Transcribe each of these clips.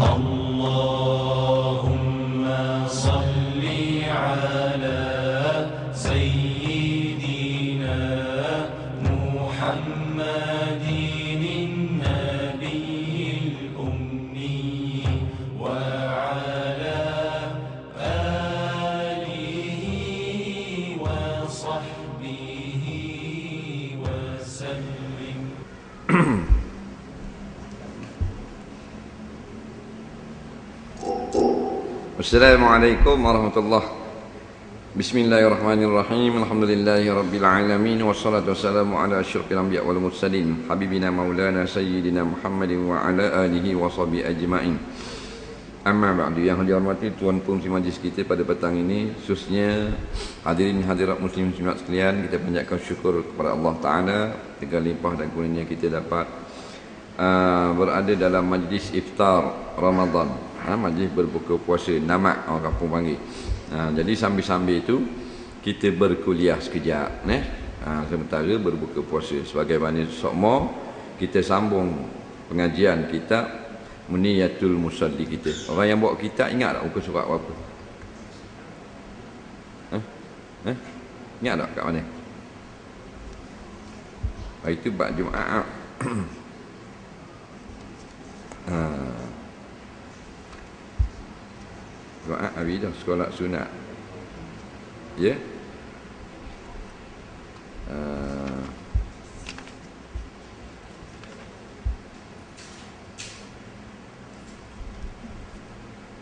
اللهم صل على سيدنا محمد النبي الأمي وعلى آله وصحبه وسلم. Assalamualaikum warahmatullahi. Bismillahirrahmanirrahim. Alhamdulillahi rabbil alamin wassalatu wassalamu ala asyrafil anbiya wal mursalin habibina maulana sayyidina Muhammadin wa ala alihi wa sahbihi ajmain. Amma ba'du. Yang dihormati tuan fungsi majlis kita pada petang ini, khususnya hadirin hadirat muslim muslimat sekalian, kita panjatkan syukur kepada Allah Taala dengan limpah dan kurnia kita dapat berada dalam majlis iftar Ramadan. Majlis berbuka puasa, namak orang kampung panggil. Jadi sambil-sambil itu kita berkuliah sekejap, sementara berbuka puasa. Sebagaimana sokmo kita sambung pengajian kitab Muniyatul Musalli kita. Orang yang bawa kitab ingat tak muka surat apa? Ingat tak kat mana? Itu bab Jumaat. Jumaat habis dah sekolah sunat. Ya.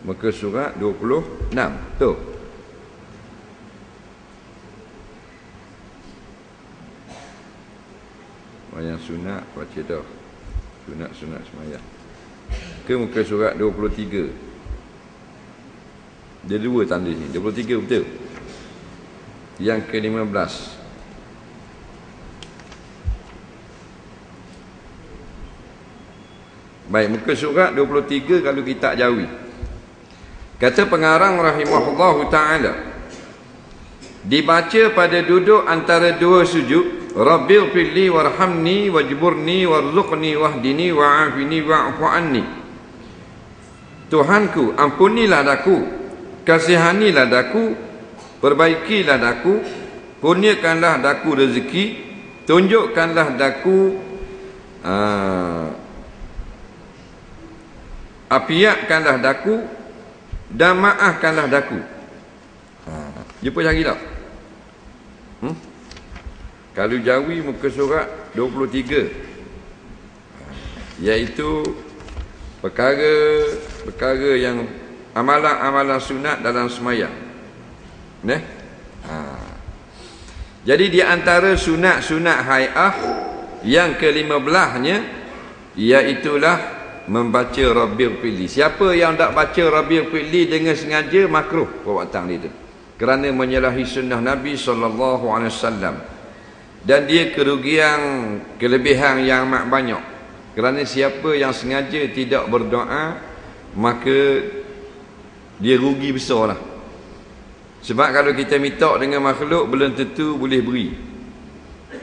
Muka surat 26 tu. Bayang sunat baca dah. Sunat semayang. Ke muka surat 23. Dia dua tanda ni. 23 betul. Yang ke-15. Baik, muka surat 23 kalau kita jawi. Kata pengarang rahimahullahu ta'ala, dibaca pada duduk antara dua sujud, Rabbil firli warhamni wajburni warzuqni wahdini wa'afini wa'fu anni. Tuhanku, ampunilah daku, kasihanilah daku, perbaikilah daku, kurniakanlah daku rezeki, tunjukkanlah daku apiatkanlah daku, dan maafkanlah daku. Jumpa lagi tak? Kalau jawi muka surat 23, iaitu perkara yang amalan-amalan sunat dalam semayang. Jadi di antara sunat-sunat hai'ah yang ke-15-nya, iaitulah membaca Rabbil Firli. Siapa yang tak baca Rabbil Firli dengan sengaja, makruh perbuatan itu, kerana menyalahi sunnah Nabi SAW. Dan dia kerugian, kelebihan yang amat banyak. Kerana siapa yang sengaja tidak berdoa, maka dia rugi besar lah. Sebab kalau kita minta dengan makhluk, belum tentu boleh beri,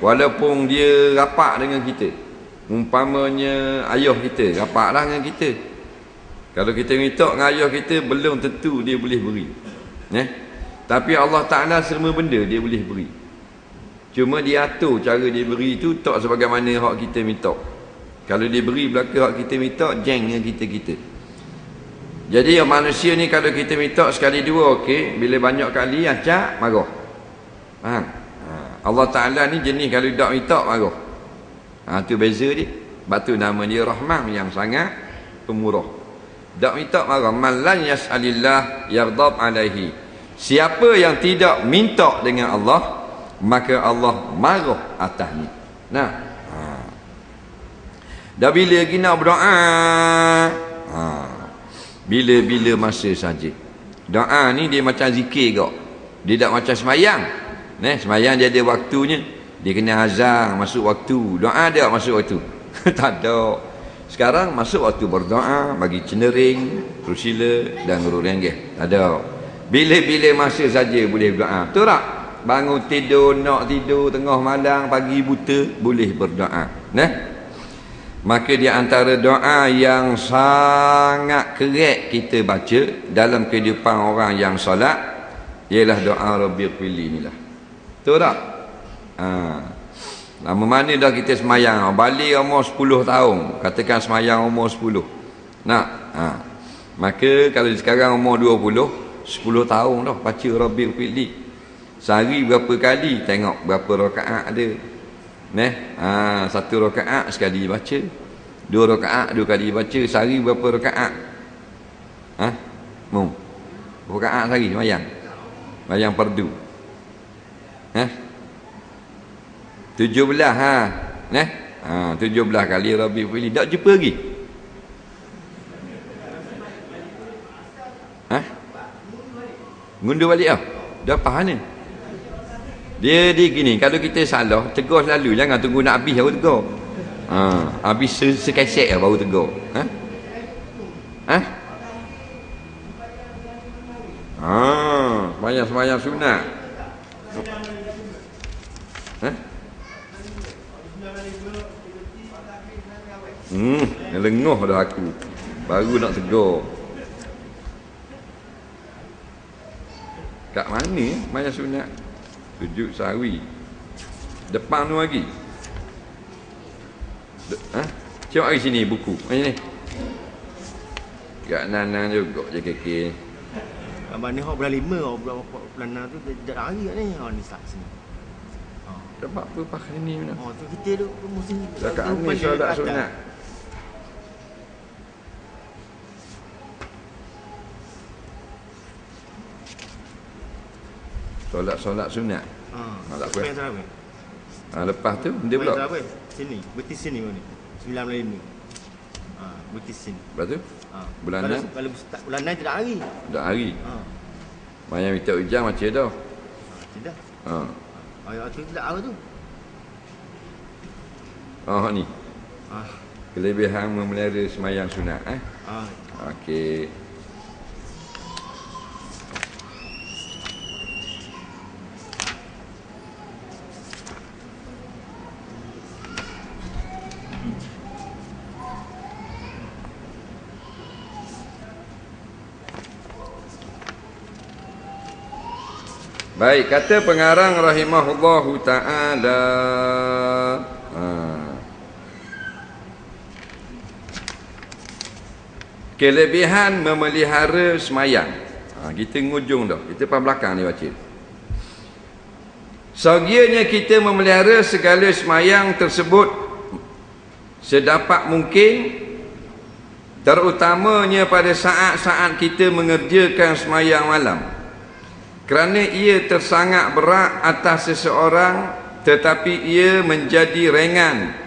walaupun dia rapat dengan kita. Umpamanya ayah kita rapatlah dengan kita, kalau kita minta dengan ayah kita, belum tentu dia boleh beri. Tapi Allah Ta'ala semua benda dia boleh beri. Cuma dia atur cara dia beri itu tak sebagaimana hak kita minta. Kalau dia beri belaka hak kita minta, jeng dengan kita. Jadi manusia ni kalau kita minta sekali dua okey, bila banyak kali acak marah. Faham? Allah Ta'ala ni jenis kalau tak minta marah. Tu beza dia. Sebab tu nama dia Rahman, yang sangat pemurah. Tak minta marah. Man lan yas'alillah yaghdab alaihi. Siapa yang tidak minta dengan Allah, maka Allah marah atasnya. Dah bila lagi nak berdoa? Bila-bila masa saja. Doa ni dia macam zikir kok. Dia tak macam semayang. Semayang dia ada waktunya. Dia kena azan masuk waktu. Doa dia masuk waktu. Tak ada. Sekarang masuk waktu berdoa, bagi cenering, rusila dan guru renggeh. Tak ada. Bila-bila masa saja boleh berdoa. Betul tak? Bangun tidur, nak tidur tengah malam, pagi buta, boleh berdoa. Maka di antara doa yang sangat kerek kita baca dalam kehidupan orang yang solat ialah doa Rabbighfirli ni lah. Betul tak? Lama mana dah kita semayang, balik umur 10 tahun, katakan semayang umur 10. Maka kalau sekarang umur 20, 10 tahun dah baca Rabbighfirli. Sehari berapa kali, tengok berapa rakaat ada. Satu rakaat sekali baca, 2 rakaat 2 kali baca. Sehari berapa rakaat? Berapa rakaat sehari semayang fardu? 17 17 kali Rabbighfirli. Tak jumpa lagi? Ngundur balik lah. Dah faham ni. Dia gini, kalau kita salah, tegur selalu. Jangan tunggu nak habis baru tegur. Habis sekesek lah baru tegur. Semayang sunat. Lengoh dah aku. Baru nak tegur. Kat mana semayang sunat? Sujud sahwi. Depan tu lagi. Tengok hari sini buku. Macam ni. Kat Nana juga JKK. Abang ni bulan 5, bulan 6 tu dah hari kat ni. Ni start sini. Dapat apa pakai ni mana? Tu kita tu musim ni. Dah kat ni solat sunat. Solat sunat. Tak apa. Lepas tu dia pula. Sini, betis sini ni. 9 betis sini. Lepas tu? Bulan 6. Kalau start bulan 6 tidak hari. Tak hari. Mayang minta hujan macam dah. Tidak. Ayat tu tidak apa tu? Ni. Kelebihan memelihara semayang sunat. Okey. Baik, kata pengarang rahimahullahu ta'ala. Kelebihan memelihara semayang. Kita ngujung dah. Kita depan belakang ni baca. Segianya kita memelihara segala semayang tersebut sedapat mungkin, terutamanya pada saat-saat kita mengerjakan semayang malam. Kerana ia tersangat berat atas seseorang, tetapi ia menjadi ringan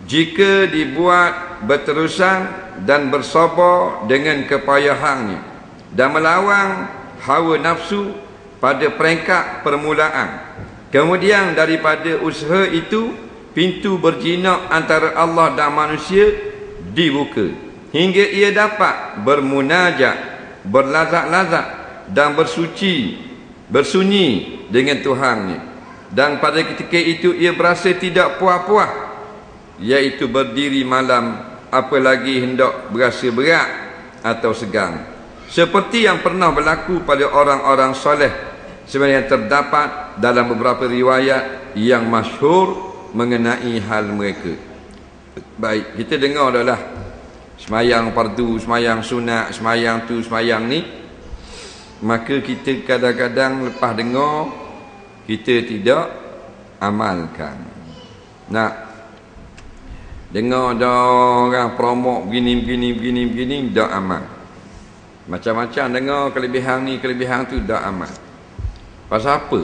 jika dibuat berterusan dan bersabar dengan kepayahannya dan melawan hawa nafsu pada peringkat permulaan. Kemudian daripada usaha itu, pintu berjinak antara Allah dan manusia dibuka hingga ia dapat bermunajat, berlazat-lazat dan bersunyi dengan Tuhannya. Dan pada ketika itu ia berasa tidak puas-puas, iaitu berdiri malam, apalagi hendak berasa berat atau segang, seperti yang pernah berlaku pada orang-orang soleh, sebenarnya terdapat dalam beberapa riwayat yang masyhur mengenai hal mereka. Baik, kita dengar dah lah semayang fardu, semayang sunat, semayang tu, semayang ni. Maka kita kadang-kadang lepas dengar, kita tidak amalkan. Nak dengar dah orang promok begini, tak amal. Macam-macam dengar kelebihan ni, kelebihan tu, tak amal. Pasal apa?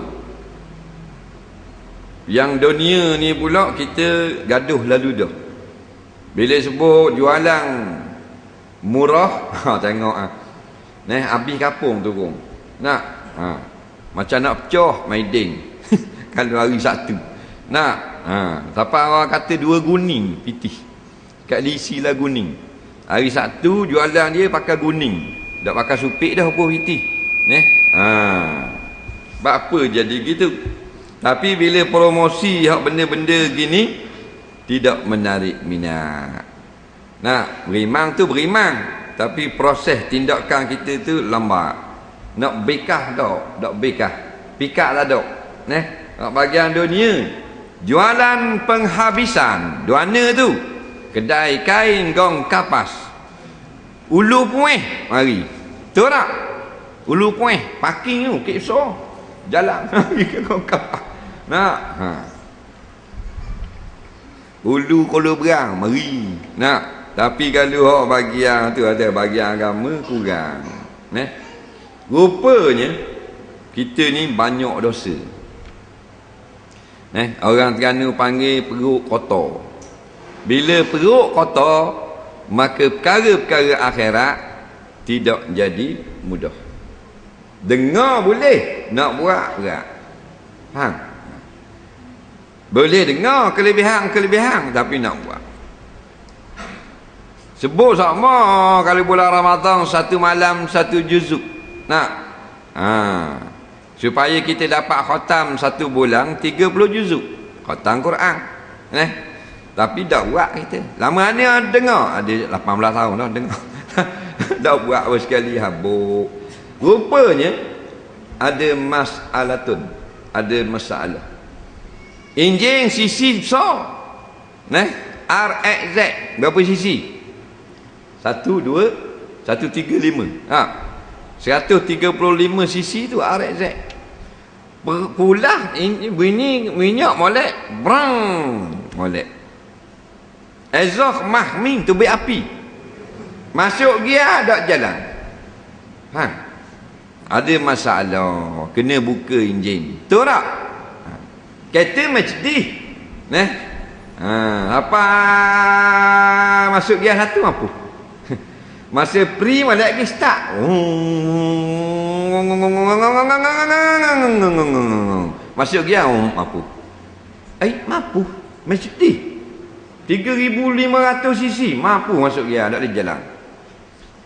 Yang dunia ni pula kita gaduh lalu dah. Bila sebut jualan murah, tengok habis kapung turun. Macam nak pecah maiding. Kalau hari Sabtu. Siapa orang kata 2 guning pitih. Kat lisi lah guning. Hari Sabtu jualan dia pakai guning. Tak pakai supik dah apa pitih. Sebab apa jadi gitu? Tapi bila promosi hak benda-benda gini tidak menarik minat. Nah, berimang tu berimang, tapi proses tindakan kita tu lambat. Nak bekah dak, dak bekah. Pikak tak dak. Bahagian dunia, jualan penghabisan, duana tu. Kedai kain gong kapas. Ulu pueh mari. Betul tak? Ulu pueh, parking tu, kek besar. Jalan mari ke gong kapas. Nak. Ulu Kuala Berang mari. Nak. Tapi kalau hak bahagian tu ada bahagian agama kurang. Rupanya kita ni banyak dosa. Orang Terengganu panggil perut kotor. Bila perut kotor, maka perkara-perkara akhirat tidak jadi mudah. Dengar boleh, nak buat berat. Faham? Boleh dengar kelebihan-kelebihan, tapi nak buat. Sebut sama kalau bulan Ramadan satu malam satu juzuk. Nak? Supaya kita dapat khatam satu bulan 30 juzuk. Khatam Quran. Tapi tak buat kita. Lama ni dengar. Ada 18 tahun dah dengar. Tak buat apa sekali habuk. Rupanya ada masalatun. Ada masalah. Enjin sisi besar. RXZ. Berapa sisi? 1, 2, 135. 135 cc tu RXZ. Pulah bunyi minyak molek, brang molek. Exhaust mahming tubik api. Masuk gear tak jalan. Ada masalah, kena buka enjin. Betul tak? Kereta Mercedes. Apa masuk gear satu apa? Masa pre mana lagi start. Masuk gear mampu. Mampu. Mercedes 3,500 cc mampu masuk gear, tak ada jalan.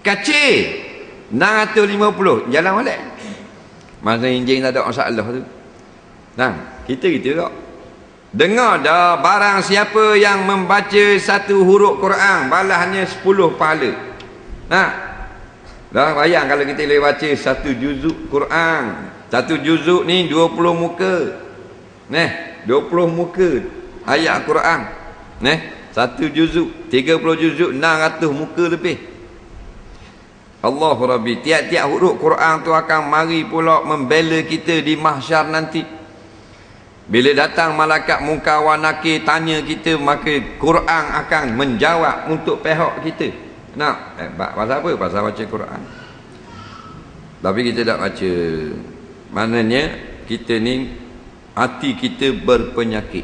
Kacir 650 jalan balik. Masa enjin tak ada masalah tu. Kita tak. Dengar dah, barang siapa yang membaca satu huruf Quran balahnya 10 pahala. Dah bayang kalau kita boleh baca satu juzuk Quran. Satu juzuk ni 20 muka. 20 muka ayat Quran. Satu juzuk 30 juzuk 600 muka lebih. Allahu Rabbi, tiap-tiap huruf Quran tu akan mari pula membela kita di mahsyar nanti. Bila datang malaikat munkar wa nakir tanya kita, maka Quran akan menjawab untuk pihak kita. Pasal apa? Pasal baca Quran. Tapi kita tak baca. Maknanya kita ni hati kita berpenyakit.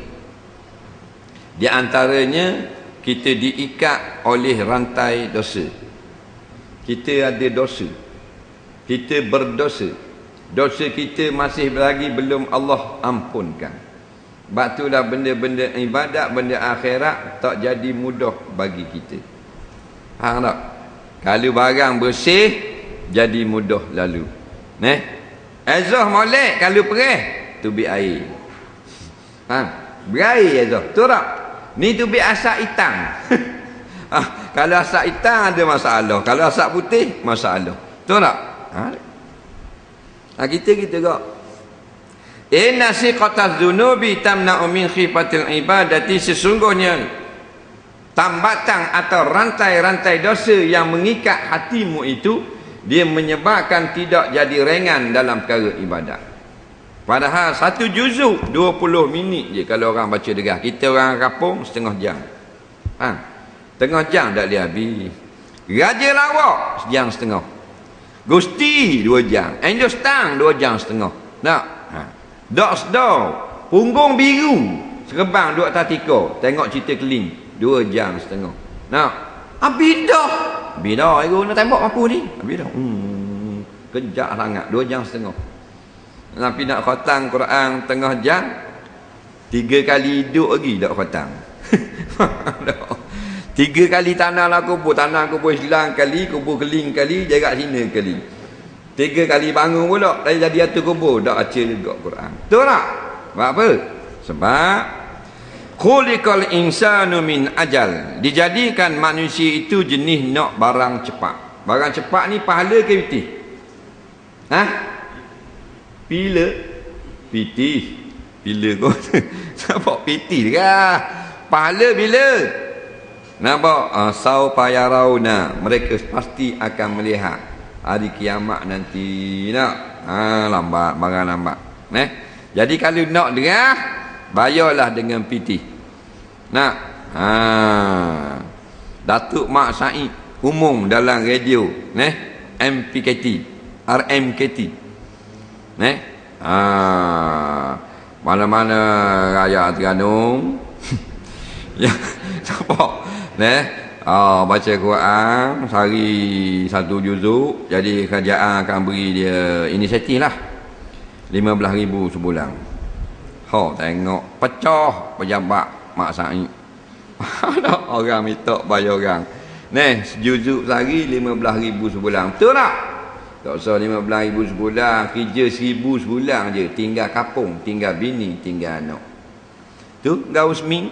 Di antaranya kita diikat oleh rantai dosa. Kita ada dosa. Kita berdosa. Dosa kita masih lagi belum Allah ampunkan. Sebab itulah benda-benda ibadat, benda akhirat tak jadi mudah bagi kita. Faham tak? Kalau barang bersih, jadi mudah lalu. Exhaust molek, kalau perih, tubik air. Berair exhaust. Betul tak? Ni tubik asap hitam. Kalau asap hitam ada masalah. Kalau asap putih, masalah. Betul tak? Kita kok. Inna siqataz dzunubi tamna'u min khifatil ibadati, sesungguhnya tambatan atau rantai-rantai dosa yang mengikat hatimu itu, dia menyebabkan tidak jadi ringan dalam perkara ibadat. Padahal satu juzuk 20 minit je kalau orang baca derah. Kita orang kampung setengah jam. Setengah jam tak boleh habis. Raja Lawak sejam setengah. Gusti 2 jam. Angel Stang 2 jam setengah. Dok sedar. Punggung biru. Serebang duk atas tika. Tengok cerita keling 2 jam setengah. Habis dah. Habis dah. Aku nak tembak apa ni? Habis dah. Kejap sangat. 2 jam setengah. Tapi nak khatam Quran tengah jam, 3 kali hidup lagi tak khatam. 3 kali tanah lah kubur. Tanah kubur Islam kali, kubur keling kali, jarak sini kali. 3 kali bangun pula, dah jadi atur kubur, tak baca juga Quran. Betul tak? Sebab apa? Sebab Khuliqal insanu min ajal. Dijadikan manusia itu jenis nak barang cepat. Barang cepat ni pahala ke pitih? Ha? Bila? Pitih. Bila kau? Nampak pitih kah? Pahala bila? Nampak? Saufa yarawna. Mereka pasti akan melihat hari kiamat nanti. Nak? Lambat. Barang lambat. Jadi kalau nak dengar, bayarlah dengan pitih. Nak? Datuk Mak Said umum dalam radio, MPKT, RMKT. Mana-mana raya Terengganu. Ya, nampak? Baca Quran sehari 1 juzuk. Jadi kerajaan akan beri dia inisiatif lah, 15,000 sebulan. Tengok pecah pejabat Mak Said. Ada orang minta bayar orang. Sejuzuk sehari 15,000 sebulan. Betul tak? Tak usah 15,000 sebulan, kerja 1,000 sebulan je. Tinggal kapung, tinggal bini, tinggal anak. Tu Gausmi.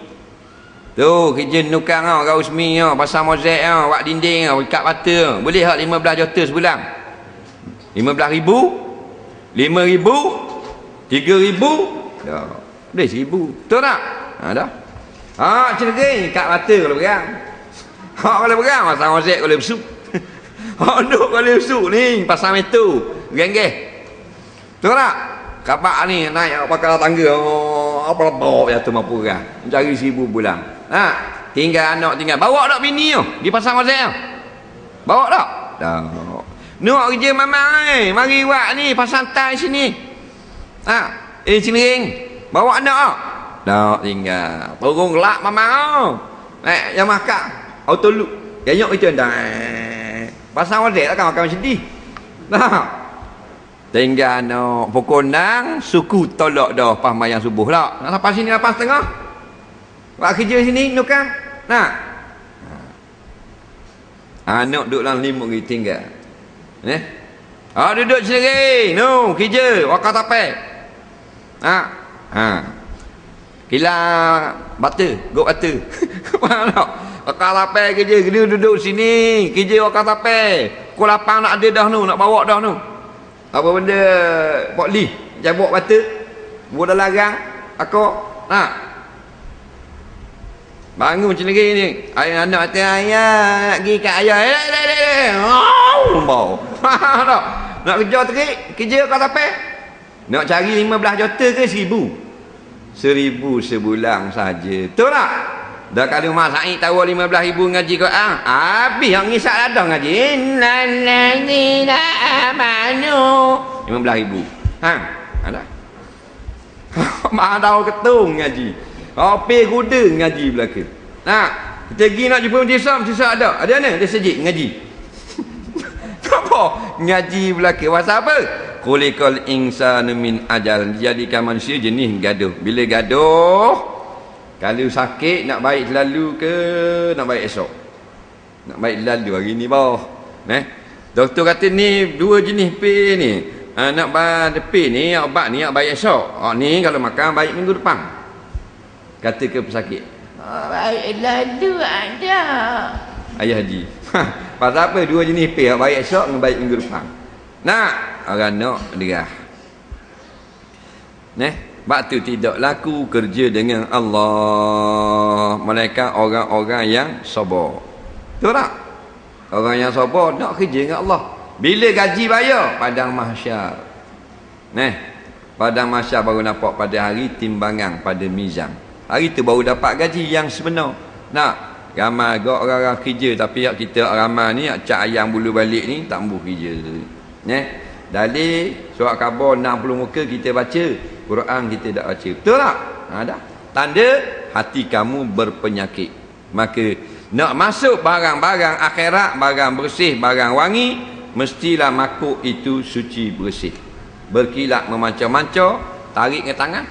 Tu kerja nukang Gausmi pasang mozaik buat dinding ikat bata. Boleh tak 15 juta sebulan? 15,000? 5,000? 3,000? Dah. Boleh 1,000. Betul tak? Dah. Cenderung kat mata kalau berang. Kalau berang pasang ozek kalau besuk. Duk kalau besuk ni pasang metu. Genggeh. Betul tak? Kapak ni naik pakai tangga. Apa bawa jatuh mampu orang. Cari 1,000 bulan. Tinggal anak tinggal. Bawa tak bini tu? Dia pasang ozek tu? Bawa tak? Dah. Nak kerja mamang mari buat ni pasang tai sini. Cenderung bawa anak tak? Tak tinggal. Turun gelak mamang. Yang makan auto loop. Gayok itu dah. Pasang ozek tak makan sedih. Nah. Tinggal anak pukul 6 suku tolak dah pas mayang subuh lah. Nak sampai sini 8:30. Buat kerja sini nukang. Nah. Anak duduk dalam limut lagi tinggal. Duduk sendiri. No, kerja wakar tapek. Kila bata, gok bata. Faham tak? Wakar tapek kerja, dia duduk sini, kerja wakar tapek. Pukul 8 nak ada dah nu, nak bawa dah nu. Apa benda pokli, jabuk bata. Buat dalam larang, akak. Bangun macam ni. Ayah anak kata, ayah nak pergi kat ayah. Bau. Faham tak? Nak kerja terik, kerja wakar tapek. Nak cari 15 juta ke 1,000? 1,000 sebulan saja. Betul tak? Dah kalau Mak Said tahu 15,000 ngaji Quran, habis yang ngisap ladang ngaji. Innallazina amanu. 15,000. Ada. Mak tahu ketung ngaji. Kopi kuda ngaji belaka. Kita pergi nak jumpa Majlis Islam, ada. Ada mana? Dia sejik ngaji. Apa? Ngaji belaka. Pasal apa? Khuliqal insanu min ajal. Dijadikan manusia jenis gaduh. Bila gaduh, kalau sakit nak baik selalu ke nak baik esok? Nak baik selalu hari ni bawah. Doktor kata ni dua jenis pil ni. Nak pil ni obat ni nak baik esok. Ni kalau makan baik minggu depan. Kata ke pesakit. Baik selalu ada. Ayah Haji. Pasal apa dua jenis pil baik esok dengan baik minggu depan? Orang nak derah. Sebab tu tidak laku kerja dengan Allah, melainkan orang-orang yang sabar. Betul tak? Orang yang sabar nak kerja dengan Allah. Bila gaji bayar? Padang mahsyar. Padang mahsyar baru nampak pada hari timbangan, pada mizan. Hari tu baru dapat gaji yang sebenar. Ramai agak orang-orang kerja, tapi kita ramai ni cak ayam bulu balik ni tak mampu kerja. Dalil surat khabar 60 muka kita baca, Quran kita tak baca. Betul tak? Dah. Tanda hati kamu berpenyakit. Maka nak masuk barang-barang akhirat, barang bersih, barang wangi, mestilah makuk itu suci bersih. Berkilat memancar-mancar, tarik ke tangan,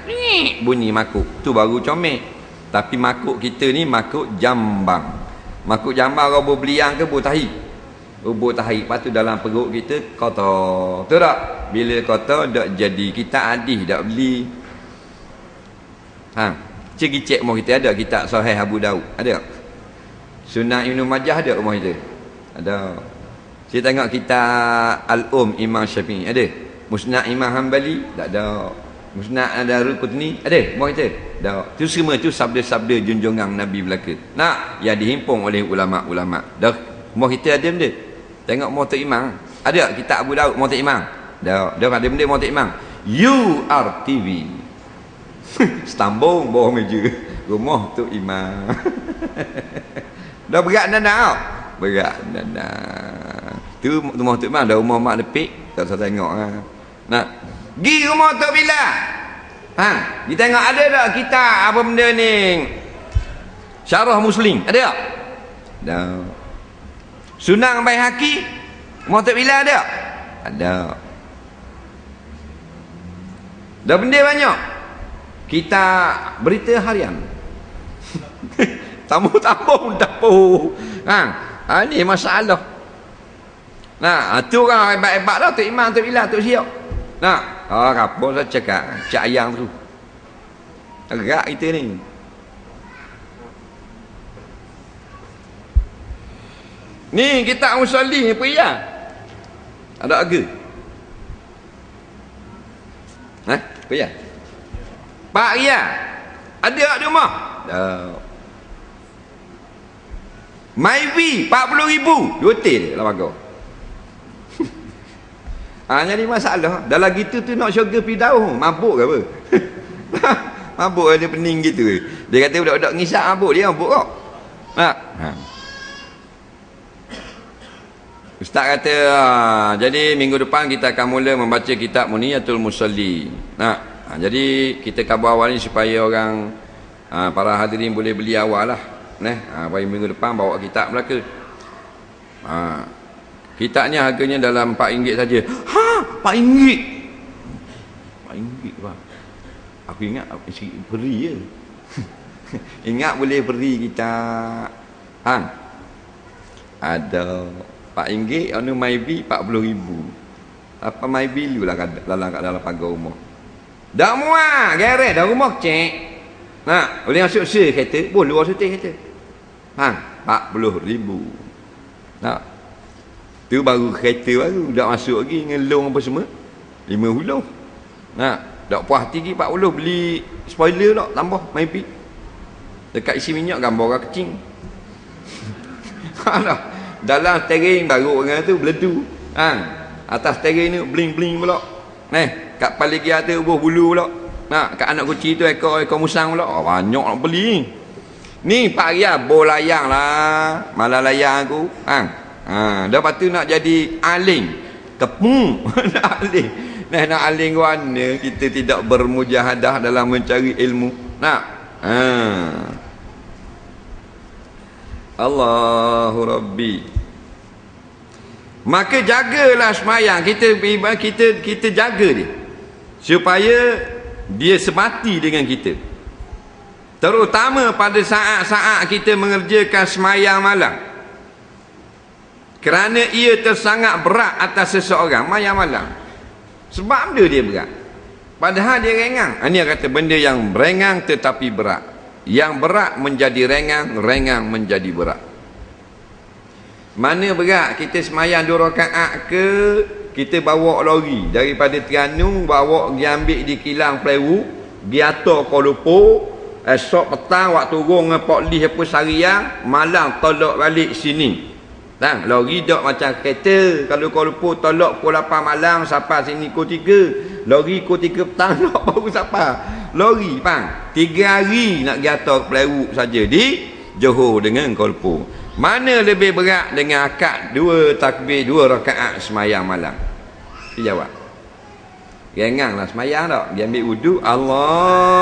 bunyi makuk. Tu baru comel. Tapi makuk kita ni makuk jambang. Makuk jambang robot beliang ke tahi. Ubur tahi, lepas tu dalam perut kita kotor. Betul tak? Bila kotor tak jadi, kita adih tak beli. Cek rumah kita ada kitab Sahih Abu Daud. Ada? Sunan Ibnu Majah ada rumah kita? Ada. Saya tengok kitab Imam Syafi'i. Ada? Musnad Imam Hanbali? Tak ada. Musnad Daraqutni? Ada? Rumah kita? Ada. Itu semua tu sabda-sabda junjungan Nabi belaka. Nak? Yang dihimpun oleh ulama'-ulama'. Dah. Rumah kita ada benda? Tengok Mu'tad Imam. Ada kitab Abu Daud Mu'tad Imam? Dah. Dah ada benda Mu'tad Imam. URTV. Setambung bawah meja. Rumah tu Imam. Dah berat nana. Berat nana. Tu rumah tu Imam. Dah rumah mak lepik. Tak usah tengok lah. Nak pergi rumah tu bila? Kita tengok ada tak kitab apa benda ni? Syarah Muslim. Ada tak? Dah. Sunan Baihaqi rumah tu bila ada? Ada. Dah benda banyak. Kita berita harian. Tamu-tamu dapur. Ni masalah. Tu orang hebat-hebat dah. Tok Imam, Tok Bilal, Tok Syok. Apa saya cakap? Cak ayang tu. Gerak kita ni. Ni kita musalli apa ya? Ada harga? Apa ya? Pak Ria. Ada tak di rumah? Tak. Maybe 40,000 hotel lah bagus. Jadi masalah dalam gitu tu nak syurga Firdaus mabuk ke apa? Mabuk ada pening gitu. Dia kata budak-budak ngisap mabuk, dia mabuk kok. Ustaz kata jadi minggu depan kita akan mula membaca kitab Muniyatul Musalli. Jadi kita khabar awal ni supaya orang para hadirin boleh beli awal lah. Bagi minggu depan bawa kitab Melaka. Kitabnya harganya dalam RM4 saja. RM4? RM4 bang. Aku ingat free je. Ingat boleh free kitab. Ada RM4 anu maybe 40,000. Apa maybe lu lah dalam pagar rumah. Dah muat, geret dah rumah cek. Boleh masuk se kereta, boleh luar sutih kereta. 40,000. Tu baru kereta baru, dah masuk lagi ngelong apa semua. 50. Dak puas hati lagi 40 beli spoiler tak tambah maybe. Dekat isi minyak gambar orang kecing. Dalam steering baru orang tu beledu. Atas steering ni bling-bling pula. Kat paling gear tu ubuh bulu pula. Kat anak kucing tu ekor musang pula. Banyak nak beli. Ni Pak Ria bolayang lah. Malah layang aku. Dah patu nak jadi aling. Kepung. Nak aling. Nak aling mana kita tidak bermujahadah dalam mencari ilmu. Allahu Rabbi. Maka jagalah semayang. Kita jaga dia supaya dia sebati dengan kita, terutama pada saat-saat kita mengerjakan semayang malam, kerana ia tersangat berat atas seseorang semayang malam. Sebab benda dia berat padahal dia ringan. Ini kata benda yang ringan tetapi berat. Yang berat menjadi ringan, ringan menjadi berat. Mana berat kita semayang 2 rakaat ke kita bawa lori daripada Terengganu bawa pergi ambil di kilang Pelewu, pergi atas Kuala Lumpur, esok petang waktu turun dengan poklis apa seharian, malam tolak balik sini. Lori tak macam kereta. Kalau Kuala Lumpur tolak pukul 8 malam sampai sini pukul 3. Lori pukul 3 petang nak baru sampai. Lori 3 hari nak pergi atas Pelewu saja di Johor dengan Kuala Lumpur. Mana lebih berat dengan akad 2 takbir 2 rakaat semayang malam? Dia jawab. Ringanlah semayang tak? Dia ambil wudu, Allahu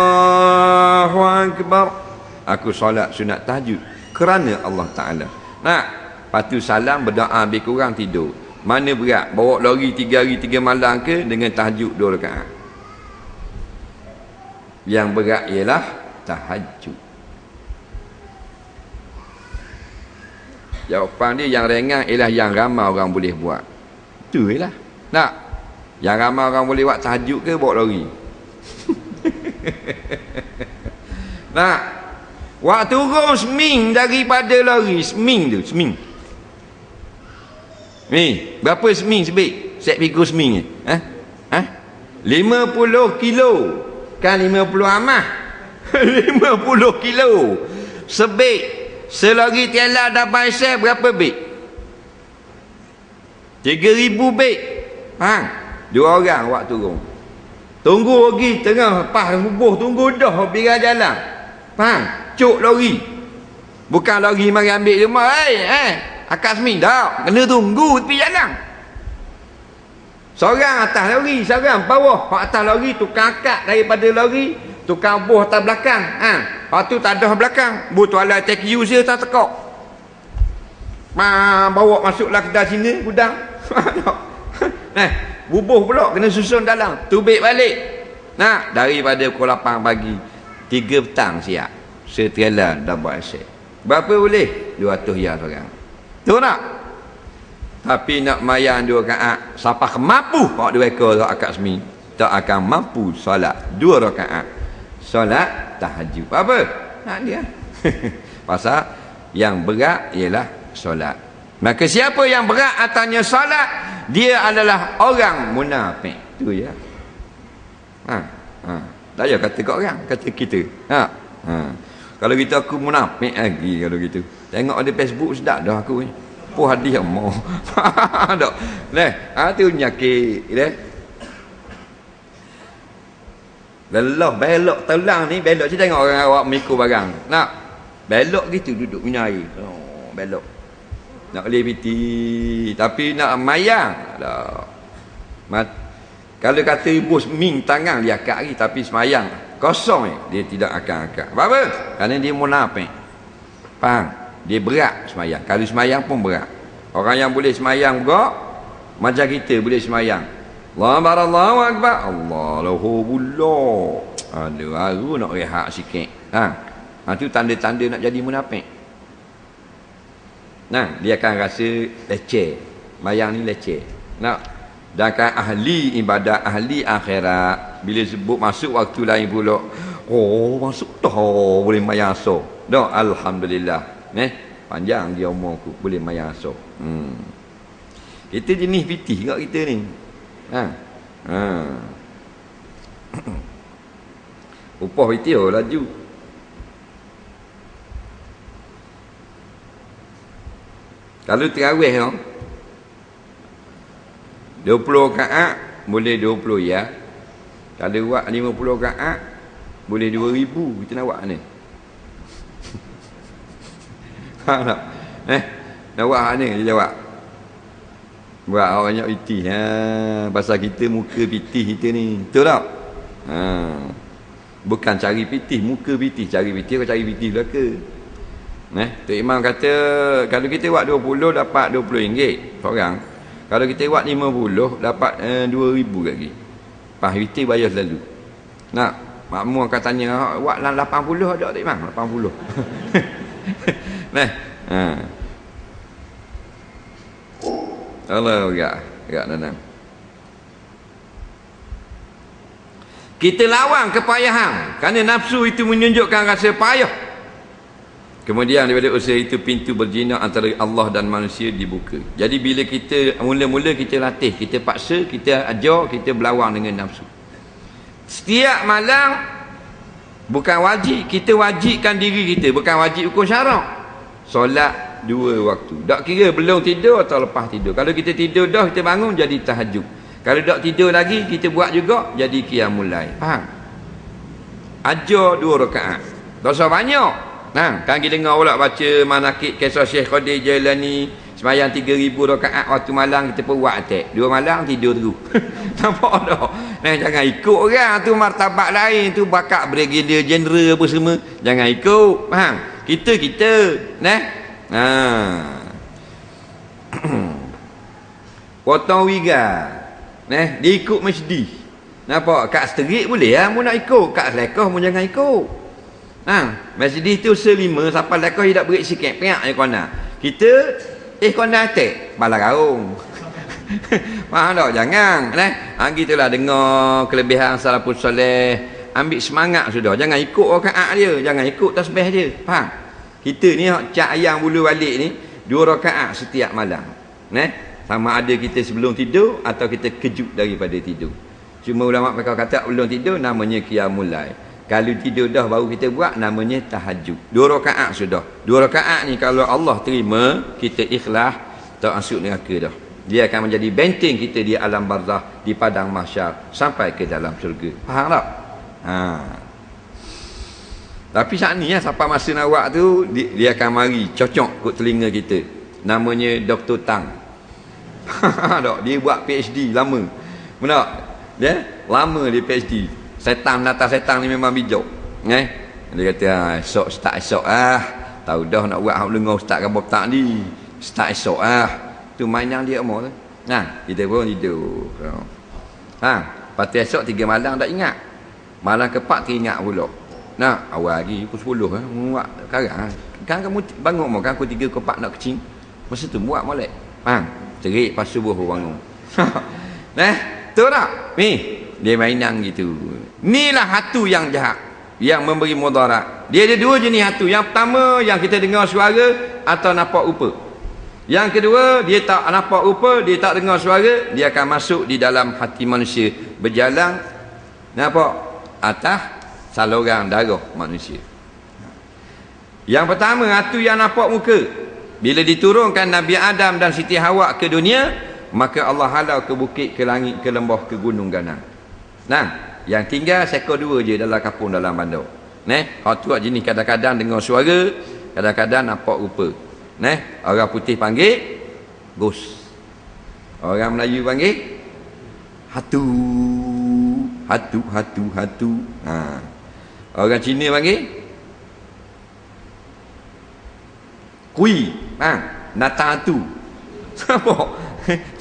Akbar. Aku solat sunat tahajud kerana Allah Ta'ala. Lepas tu salam berdoa lebih kurang tidur. Mana berat? Bawa lori 3 hari 3 malam ke dengan tahajud 2 rakaat? Yang berat ialah tahajud. Jawapan dia yang ringan ialah yang ramai orang boleh buat. Itu ialah. Yang ramai orang boleh buat tahajud ke bawa lori? Nah, waktu turun seming daripada lori, seming tu, seming. Ni, berapa seming sebik? Set pikul seming ni. 50 kilo. Kan 50 amah. 50 kilo. Sebik. Selori tiala dapat sel berapa bik? 3,000 bik. Faham? 2 orang awak turun. Tunggu lagi tengah pas bubuh, tunggu dah biar jalan. Faham? Cuk lori. Bukan lori mari ambil rumah. Akak seming dah. Kena tunggu tepi jalan. Seorang atas lori, seorang bawah. Hak atas lori tukang akak daripada lori, tukang buh atas belakang. Hak tu tak ada belakang. Bu tuala take you saya tak tekak. Bawa masuklah kedai sini gudang. Bubuh pula kena susun dalam. Tubik balik. Nah, daripada pukul 8 pagi 3 petang siap. Setrela dah buat asyik. Berapa boleh? 200 ya seorang. Tahu tak? Tapi nak mayang 2 rakaat, siapa mampu hak 2 ekor akad semi, tak akan mampu solat 2 rakaat. Solat tahajud. Apa? Nak dia. Pasal yang berat ialah solat. Maka siapa yang berat atasnya solat, dia adalah orang munafik. Tu ya. Tak payah kata kat orang, kata kita. Kalau kita aku munafik lagi kalau gitu. Tengok ada Facebook sedap dah aku ni. Puh hadiah mau. Tak. Tu nyakit deh. Lelah belok telang ni, belok je tengok orang awak mikul barang. Nak belok gitu duduk minum air. Belok. Nak boleh piti, tapi nak mayang. Kalau kata bos ming tangan dia akak lagi, tapi semayang kosong dia tidak akan akak. Apa? Kerana dia munafik. Faham? Dia berat semayang. Kalau semayang pun berat. Orang yang boleh semayang juga macam kita boleh semayang. Allahu akbar. Allahu bullah. Ada baru nak rehat sikit. Tu tanda-tanda nak jadi munafik. Dia akan rasa leceh. Mayang ni leceh. Sedangkan ahli ibadat, ahli akhirat, bila sebut masuk waktu lain pula, masuk dah boleh mayang so. Dah alhamdulillah. Panjang dia umurku boleh mayang so. Kita jenis pitih kat kita ni. Upah pitih laju. Kalau terawih 20 rakaat boleh 20 ya. Kalau buat 50 rakaat boleh 2,000. Kita nak buat ni. Nak buat ni dia jawab. Buat awak banyak pitih. Pasal kita muka pitih kita ni. Betul tak? Bukan cari pitih, muka pitih. Cari pitih kau cari pitih belaka. Tok Imam kata kalau kita buat 20 dapat RM20 seorang. Kalau kita buat 50 dapat 2,000 lagi. Pas pitih bayar selalu. Nak makmum akan tanya buat 80 ada tak Imam? 80. Allah agak nanam. Kita lawan kepayahan kerana nafsu itu menunjukkan rasa payah. Kemudian daripada usaha itu pintu berzina antara Allah dan manusia dibuka. Jadi bila kita mula-mula kita latih, kita paksa, kita ajar, kita berlawan dengan nafsu. Setiap malam bukan wajib, kita wajibkan diri kita, bukan wajib hukum syarak. Solat 2 waktu. Tak kira belum tidur atau lepas tidur. Kalau kita tidur dah, kita bangun jadi tahajud. Kalau tak tidur lagi, kita buat juga jadi qiyamul lail. Faham? Ajar 2 rakaat. Tak usah banyak. Kan kita dengar pula baca manakib kisah Syekh Qadir Jailani sembahyang 3,000 rakaat waktu malam, kita pun buat attack 2 malam tidur terus. Nampak tak? Jangan ikut orang tu, martabat lain tu, bakat brigadier general apa semua, jangan ikut. Faham? Kita potong wiga dia ikut masjid. Nampak? Kat sterik boleh lah mu nak ikut, kat selekah mu jangan ikut. Masjid tu selima sampai lekah dia tak berik sikit piak je kona. Kita kona attack bala gaung. Faham tak? Jangan gitulah dengar kelebihan salafus soleh, ambil semangat sudah. Jangan ikut rakaat dia, jangan ikut tasbih dia. Faham? Kita ni cak ayam bulu balik ni 2 rakaat setiap malam. Sama ada kita sebelum tidur atau kita kejut daripada tidur. Cuma ulama mereka kata belum tidur namanya qiyamul lail. Kalau tidur dah baru kita buat namanya tahajud. 2 rakaat sudah. 2 rakaat ni kalau Allah terima, kita ikhlas, tak masuk neraka dah. Dia akan menjadi benteng kita di alam barzah, di padang mahsyar sampai ke dalam syurga. Faham tak? Tapi saat ni sampai masa nak buat tu dia akan mari cocok kot telinga kita. Namanya Dr. Tang. Tak, dia buat PhD lama. Benar? Dia lama dia PhD. Setan datang setan ni memang bijak. Dia kata esok start esok tahu dah nak buat hak lengo start ke tak ni. Start esok tu mainan dia amor tu. Kita pun tidur. Lepas esok 3 malam tak ingat. Malam ke-4 teringat pula. Awal lagi pukul 10 buat sekarang. Kan kamu bangun mau kan pukul 3 ke 4 nak kecing. Masa tu buat molek. Terik pas subuh bangun. Tu tak? Ni dia mainan gitu. Inilah hatu yang jahat, yang memberi mudarat. Dia ada 2 jenis hatu. Yang pertama yang kita dengar suara atau nampak rupa. Yang kedua dia tak nampak rupa, dia tak dengar suara, dia akan masuk di dalam hati manusia, berjalan nampak atas saluran darah manusia. Yang pertama hatu yang nampak muka. Bila diturunkan Nabi Adam dan Siti Hawa ke dunia, maka Allah halau ke bukit, ke langit, ke lembah, ke gunung ganang. Yang tinggal seekor 2 je dalam kapung, dalam bandar. Hak tu jenis kadang-kadang dengar suara, kadang-kadang nampak rupa. Orang putih panggil ghost. Orang Melayu panggil hatu. Hatu. Orang Cina panggil kui. Natang hatu. Siapa?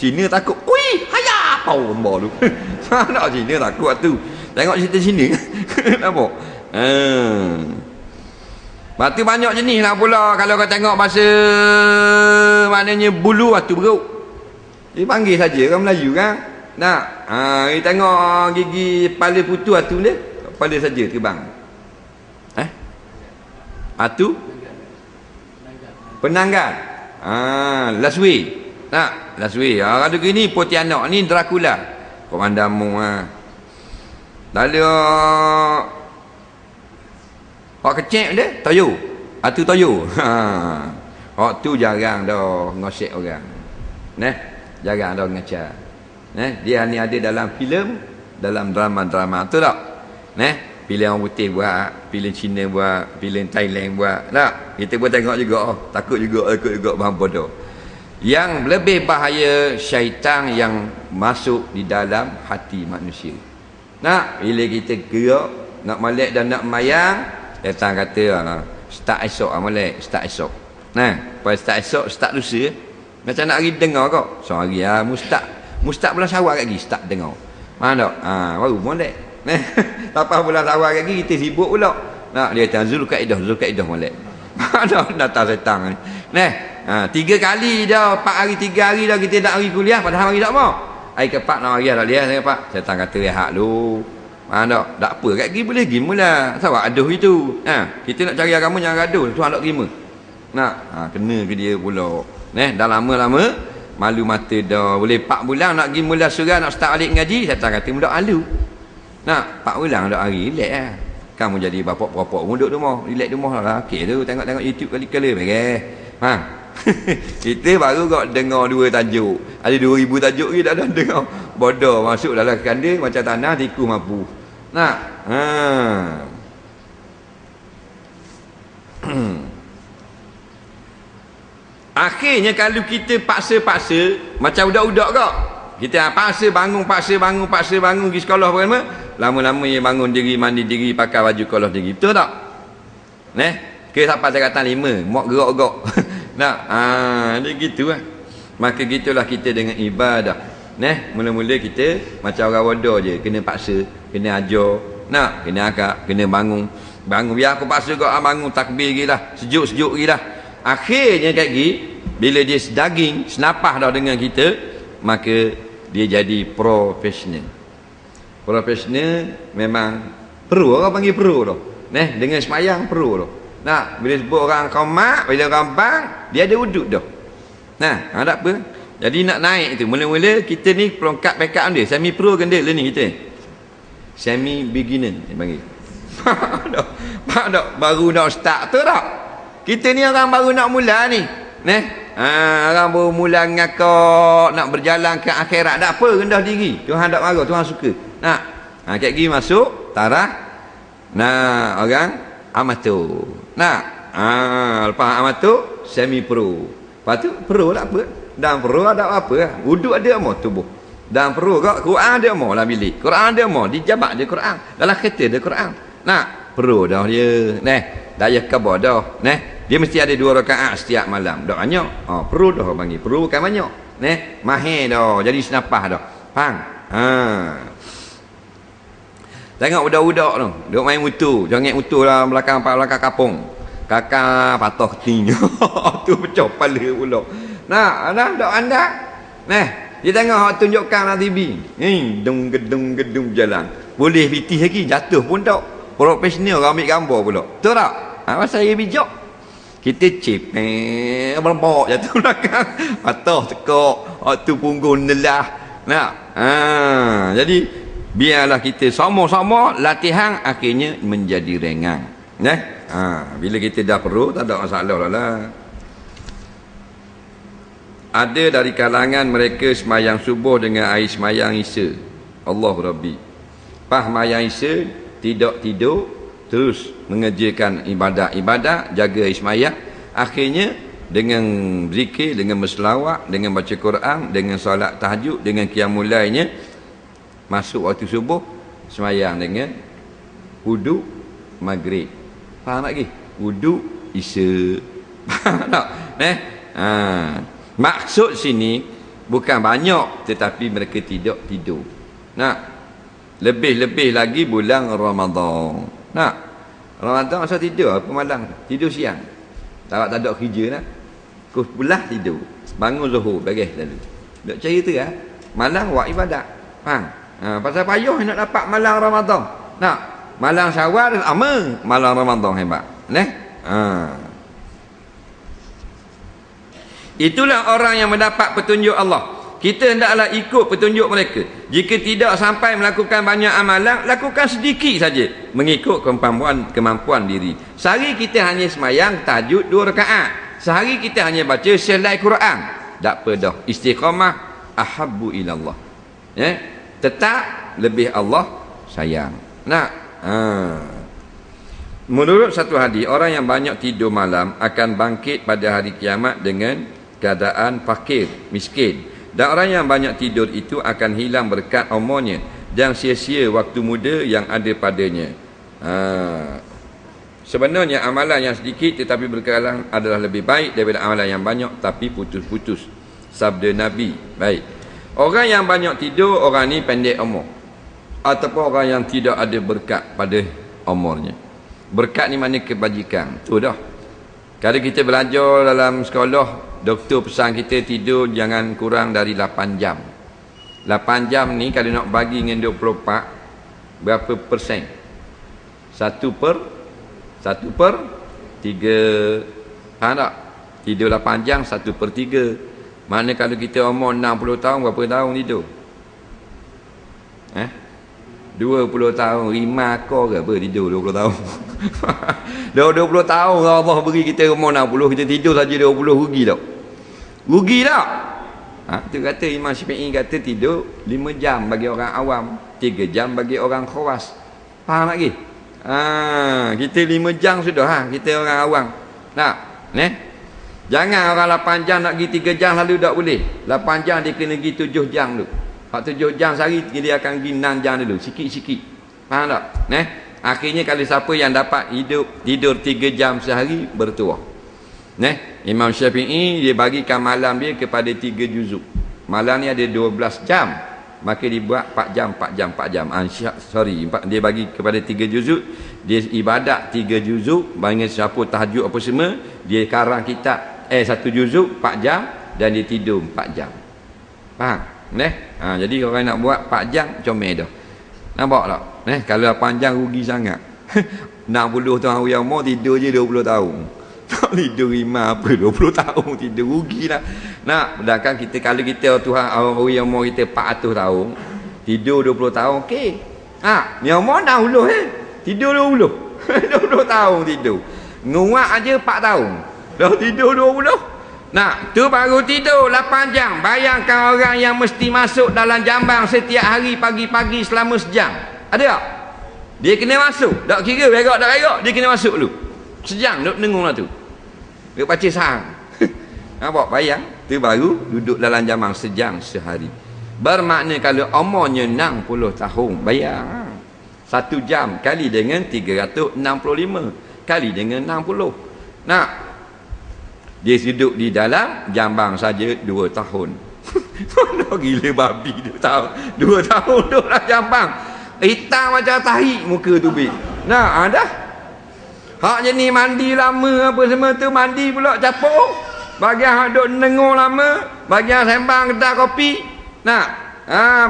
Cina takut kui. Hayah. Pau lembah tu. Nak Cina takut hatu. Tengok cerita Cina. Nampak? Lepas tu banyak jenis lah pula. Kalau kau tengok bahasa maknanya bulu hatu beruk. Dia panggil saja orang Melayu kan. Dia tengok gigi kepala putu hatu dia. Kepala saja terbang. Hatu penanggal. Last way. Last way. Ada gini Pontianak ni Dracula. Komandamu lalu hak kecil dia toyo. Hatu toyo. Hak tu jarang dah ngosek orang. Jarang dah ngacar. Dia ni ada dalam filem, dalam drama-drama tu tak? Filem orang putih buat, filem Cina buat, filem Thailand buat. Tak? Kita pun tengok juga. Takut juga faham bodoh. Yang lebih bahaya syaitan yang masuk di dalam hati manusia. Bila kita gerak nak molek dan nak mayang, datang kata start esok molek, start esok. Pada start esok, start lusa. Macam nak hari dengar kau. Sehari mustaq bulan Syawal lagi start dengar. Mana tak? Baru molek. Lepas bulan Syawal lagi kita sibuk pula. Dia kata Zulkaidah molek. Datang setang ni. 3 kali dah, 4 hari 3 hari dah kita tak hari kuliah, padahal hari tak mau. Hari ke-4 nak hari dah lihat saya pak. Setang kata rehat dulu. Tak apa kat pergi boleh pergi mula. Sebab aduh itu. Kita nak cari agama jangan gaduh. Tuhan tak terima. Kena ke dia pula. Dah lama-lama malu mata dah. Boleh 4 bulan nak pergi mula surah, nak start balik ngaji. Setang kata mudah alu. 4 bulan dah hari relax lah. Kamu jadi bapak-bapak pun duduk rumah. Relax rumah lah. Okey tu tengok-tengok YouTube kali-kali. Kita baru kau dengar 2 tajuk. Ada 2000 tajuk lagi dah dengar. Bodoh masuk dalam kandil macam tanah tikus mampu. Akhirnya kalau kita paksa-paksa macam budak-budak kau. Kita paksa bangun pergi sekolah apa lama-lama dia bangun diri, mandi diri, pakai baju sekolah diri. Betul tak? Ke sampai tingkatan 5, mak gerak-gerak. Dia gitu lah. Maka gitulah kita dengan ibadah. Mula-mula kita macam orang bodoh je, kena paksa, kena ajar, kena akak, kena bangun. Biar aku paksa kau bangun takbir gilah, sejuk-sejuk gilah. Akhirnya kat gini bila dia daging senapah dah dengan kita, maka dia jadi profesional. Profesional memang Perlu orang panggil perlu tu. Dengan semayang perlu tu. Bila sebut orang qamat, bila orang bang, dia ada wuduk dah. Tak apa. Jadi nak naik tu, mula-mula kita ni pelongkap backup dia. Semi pro kan dia learning kita. Semi beginner dia panggil. Faham tak? Baru nak start tu tak? Kita ni orang baru nak mula ni. Orang baru mula ngakak nak berjalan ke akhirat. Tak apa, rendah diri. Tuhan tak marah, Tuhan suka. Kat gigi masuk tarah. Orang amatur. Lepas amatur semi pro. Lepas tu pro tak apa. Dan pro ada apa? Wuduk ada mau tubuh. Dan pro kak Quran ada mau dalam bilik. Quran ada mau di jabat dia Quran. Dalam kereta ada Quran. Pro dah dia. Daya khabar dah. Dia mesti ada 2 rakaat setiap malam. Dak banyak. Pro dah panggil. Pro bukan banyak. Mahir dah. Jadi senapah dah. Faham? Tengok budak-budak tu. Duk main mutu. Jangan mutu lah belakang kampung. Kakak patah keting. Tu pecah kepala pula. Dok anda. Dia tengok hak tunjukkan dalam TV. Gedung jalan. Boleh pitih lagi, jatuh pun tak. Profesional orang ambil gambar pula. Betul tak? Pasal saya bijak. Kita chip. Berembok jatuh belakang. Patah tekak. Waktu punggung nelah. Jadi, biarlah kita sama-sama latihan akhirnya menjadi ringan. Bila kita dah perlu, tak ada masalah lah. Ada dari kalangan mereka semayang subuh dengan air semayang Isya. Allah Rabbi. Semayang Isya, tidak tidur, terus mengerjakan ibadat, jaga air semayang. Akhirnya dengan zikir, dengan berselawat, dengan baca Quran, dengan solat tahajud, dengan qiyamul lailnya, masuk waktu subuh, semayang dengan wuduk maghrib. Faham lagi? Wuduk Isya. Faham tak? Maksud sini bukan banyak, tetapi mereka tidak tidur. Lebih-lebih lagi bulan Ramadan. Ramadan masa tidur apa malam? Tidur siang. Tak ada kerja nak. Belah tidur. Bangun zuhur bagus lalu. Dok cerita malam buat ibadat. Faham? Pasal payah nak dapat malam Ramadan. Malam Syawal ama, malam Ramadan hebat. Itulah orang yang mendapat petunjuk Allah. Kita hendaklah ikut petunjuk mereka. Jika tidak sampai melakukan banyak amalan, lakukan sedikit saja mengikut kemampuan diri. Sehari kita hanya semayang tahajud 2 rakaat. Sehari kita hanya baca selai Quran. Tak apa dah. Istiqamah ahabbu ilallah. Tetap lebih Allah sayang. Menurut satu hadis, orang yang banyak tidur malam akan bangkit pada hari kiamat dengan keadaan fakir, miskin. Dan orang yang banyak tidur itu akan hilang berkat umurnya dan sia-sia waktu muda yang ada padanya. Sebenarnya amalan yang sedikit tetapi berkekalan adalah lebih baik daripada amalan yang banyak tapi putus-putus. Sabda Nabi. Baik. Orang yang banyak tidur, orang ni pendek umur. Ataupun orang yang tidak ada berkat pada umurnya. Berkat ni mana kebajikan. Tu dah. Kalau kita belajar dalam sekolah, doktor pesan kita tidur jangan kurang dari 8 jam. 8 jam ni kalau nak bagi dengan 24, berapa persen? 1 per 3. Faham tak? Tidur 8 jam 1 per 3. Mana kalau kita umur 60 tahun, berapa tahun tidur? 20 tahun, 5 akor ke apa tidur 20 tahun. Dah 20 tahun Allah beri kita umur 60, kita tidur saja 20, rugi tak? Rugi tak? Tu kata Imam Syafi'i kata tidur 5 jam bagi orang awam, 3 jam bagi orang khawas. Faham lagi? Kita 5 jam sudah kita orang awam. Jangan orang 8 jam nak pergi 3 jam lalu tak boleh. 8 jam dia kena pergi 7 jam dulu. Hak 7 jam sehari dia akan pergi 6 jam dulu, sikit-sikit. Faham tak? Akhirnya kalau siapa yang dapat tidur 3 jam sehari bertuah. Imam Syafi'i dia bagikan malam dia kepada 3 juzuk. Malam ni ada 12 jam. Maka dibuat 4 jam. Dia bagi kepada 3 juzuk. Dia ibadat 3 juzuk, bagi siapa tahajud apa semua, dia karang kitab 1 juzuk 4 jam dan dia tidur 4 jam. Faham? Jadi orang nak buat 4 jam comel dah. Nampak tak? Kalau panjang rugi sangat. 60 tahun yang mau tidur je 20 tahun. Tak tidur imam apa 20 tahun tidur rugi lah. Nak, sedangkan kita kalau kita Tuhan orang yang mau kita 400 tahun, tidur 20 tahun okey. Yang mau 60 tidur 20. 20 tahun tidur. Nguak aja 4 tahun. Dah tidur 20. Nah, tu baru tidur 8 jam. Bayangkan orang yang mesti masuk dalam jambang setiap hari pagi-pagi selama sejam. Ada tak? Dia kena masuk. Tak kira berak tak berak, dia kena masuk dulu. Sejam duduk dengung lah tu. Dia baca sahang. Nampak? Bayang. Tu baru duduk dalam jambang sejam sehari. Bermakna kalau umurnya 60 tahun, bayang. 1 jam kali dengan 365 kali dengan 60. Nah, dia duduk di dalam jambang saja 2 tahun. Mana gila babi 2 tahun. 2 tahun duduk dalam jambang. Hitam macam tahi muka tu bi. Nah, ada. Hak je ni mandi lama apa semua tu, mandi pula capuk. Bagian hak duduk nengur lama, bagian sembang kedai kopi. Nah,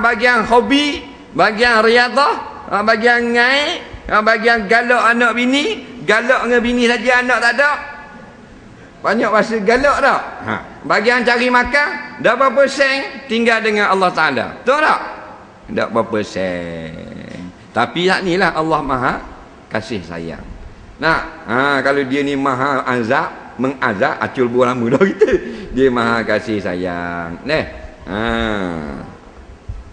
bagian hobi, bagian riadah, bagian ngai, bagian galak anak bini, galak dengan bini saja anak tak ada. Banyak bahasa galak tak? Bagian cari makan, dah berapa sen tinggal dengan Allah Ta'ala. Betul tak? Tak berapa sen. Tapi tak ni lah Allah Maha kasih sayang. Nah, kalau dia ni Maha azab, mengazab, acul buah lama dah kita. Dia Maha kasih sayang.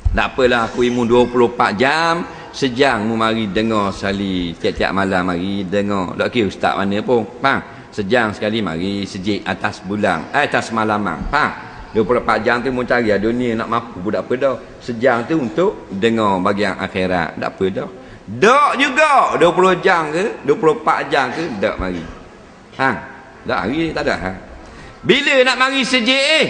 Tak apalah aku imun 24 jam, sejam mu mari dengar sekali. Tiap-tiap malam mari dengar. Tak kira ustaz mana pun. Faham? Sejam sekali mari sejik atas bulan, atas malaman. Faham? 24 jam tu mu cari dunia nak mampu pun tak apa dah. Sejam tu untuk dengar bagian akhirat. Tak apa dah. Dak juga 20 jam ke 24 jam ke dak mari. Dak hari tak ada. Bila nak mari sejik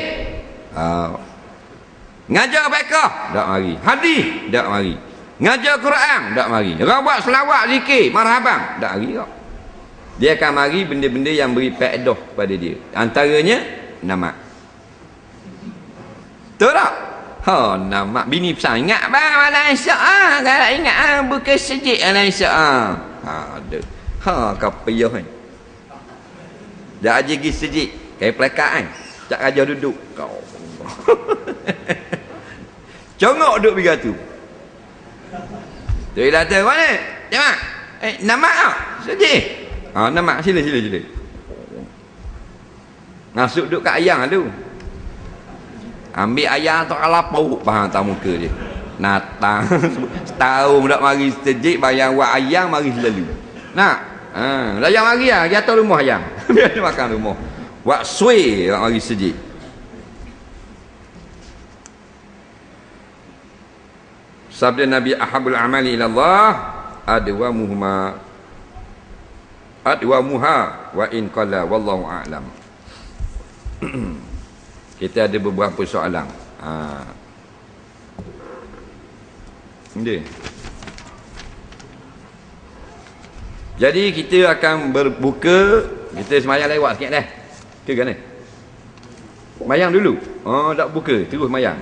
ngajar fiqh dak mari. Hadis dak mari. Ngajar Quran dak mari. Rawat selawat zikir marhaban dak mari kok. Dia akan mari benda-benda yang beri faedah pada dia. Antaranya nama. Betul tak? Nama bini pesan ingat bang malam Isyak kalau ingat bukan sejik malam Isyak ada. Kau payah kan. Dah aja pergi sejik kayak pelekat kan. Tak ajar duduk kau. Congok duduk begitu. Tu dah tahu mana? Jemaah. Nama sejik. Nama sila. Masuk duduk kat ayang tu. Ambil ayang tu kalapau tak muka dia. Natang setahun tak mari sejik bayang buat ayang mari selalu. Nak. Ayang mari lah, dia atas rumah ayang. Biar dia makan rumah. Buat suai tak mari sejik. Sabda Nabi ahabul amali ila Allah adwamuha wa in qalla wallahu a'lam. Kita ada beberapa soalan. Jadi kita akan berbuka. Kita semayang lewat sikit dah. Ke kan? Semayang dulu. Tak buka, terus semayang.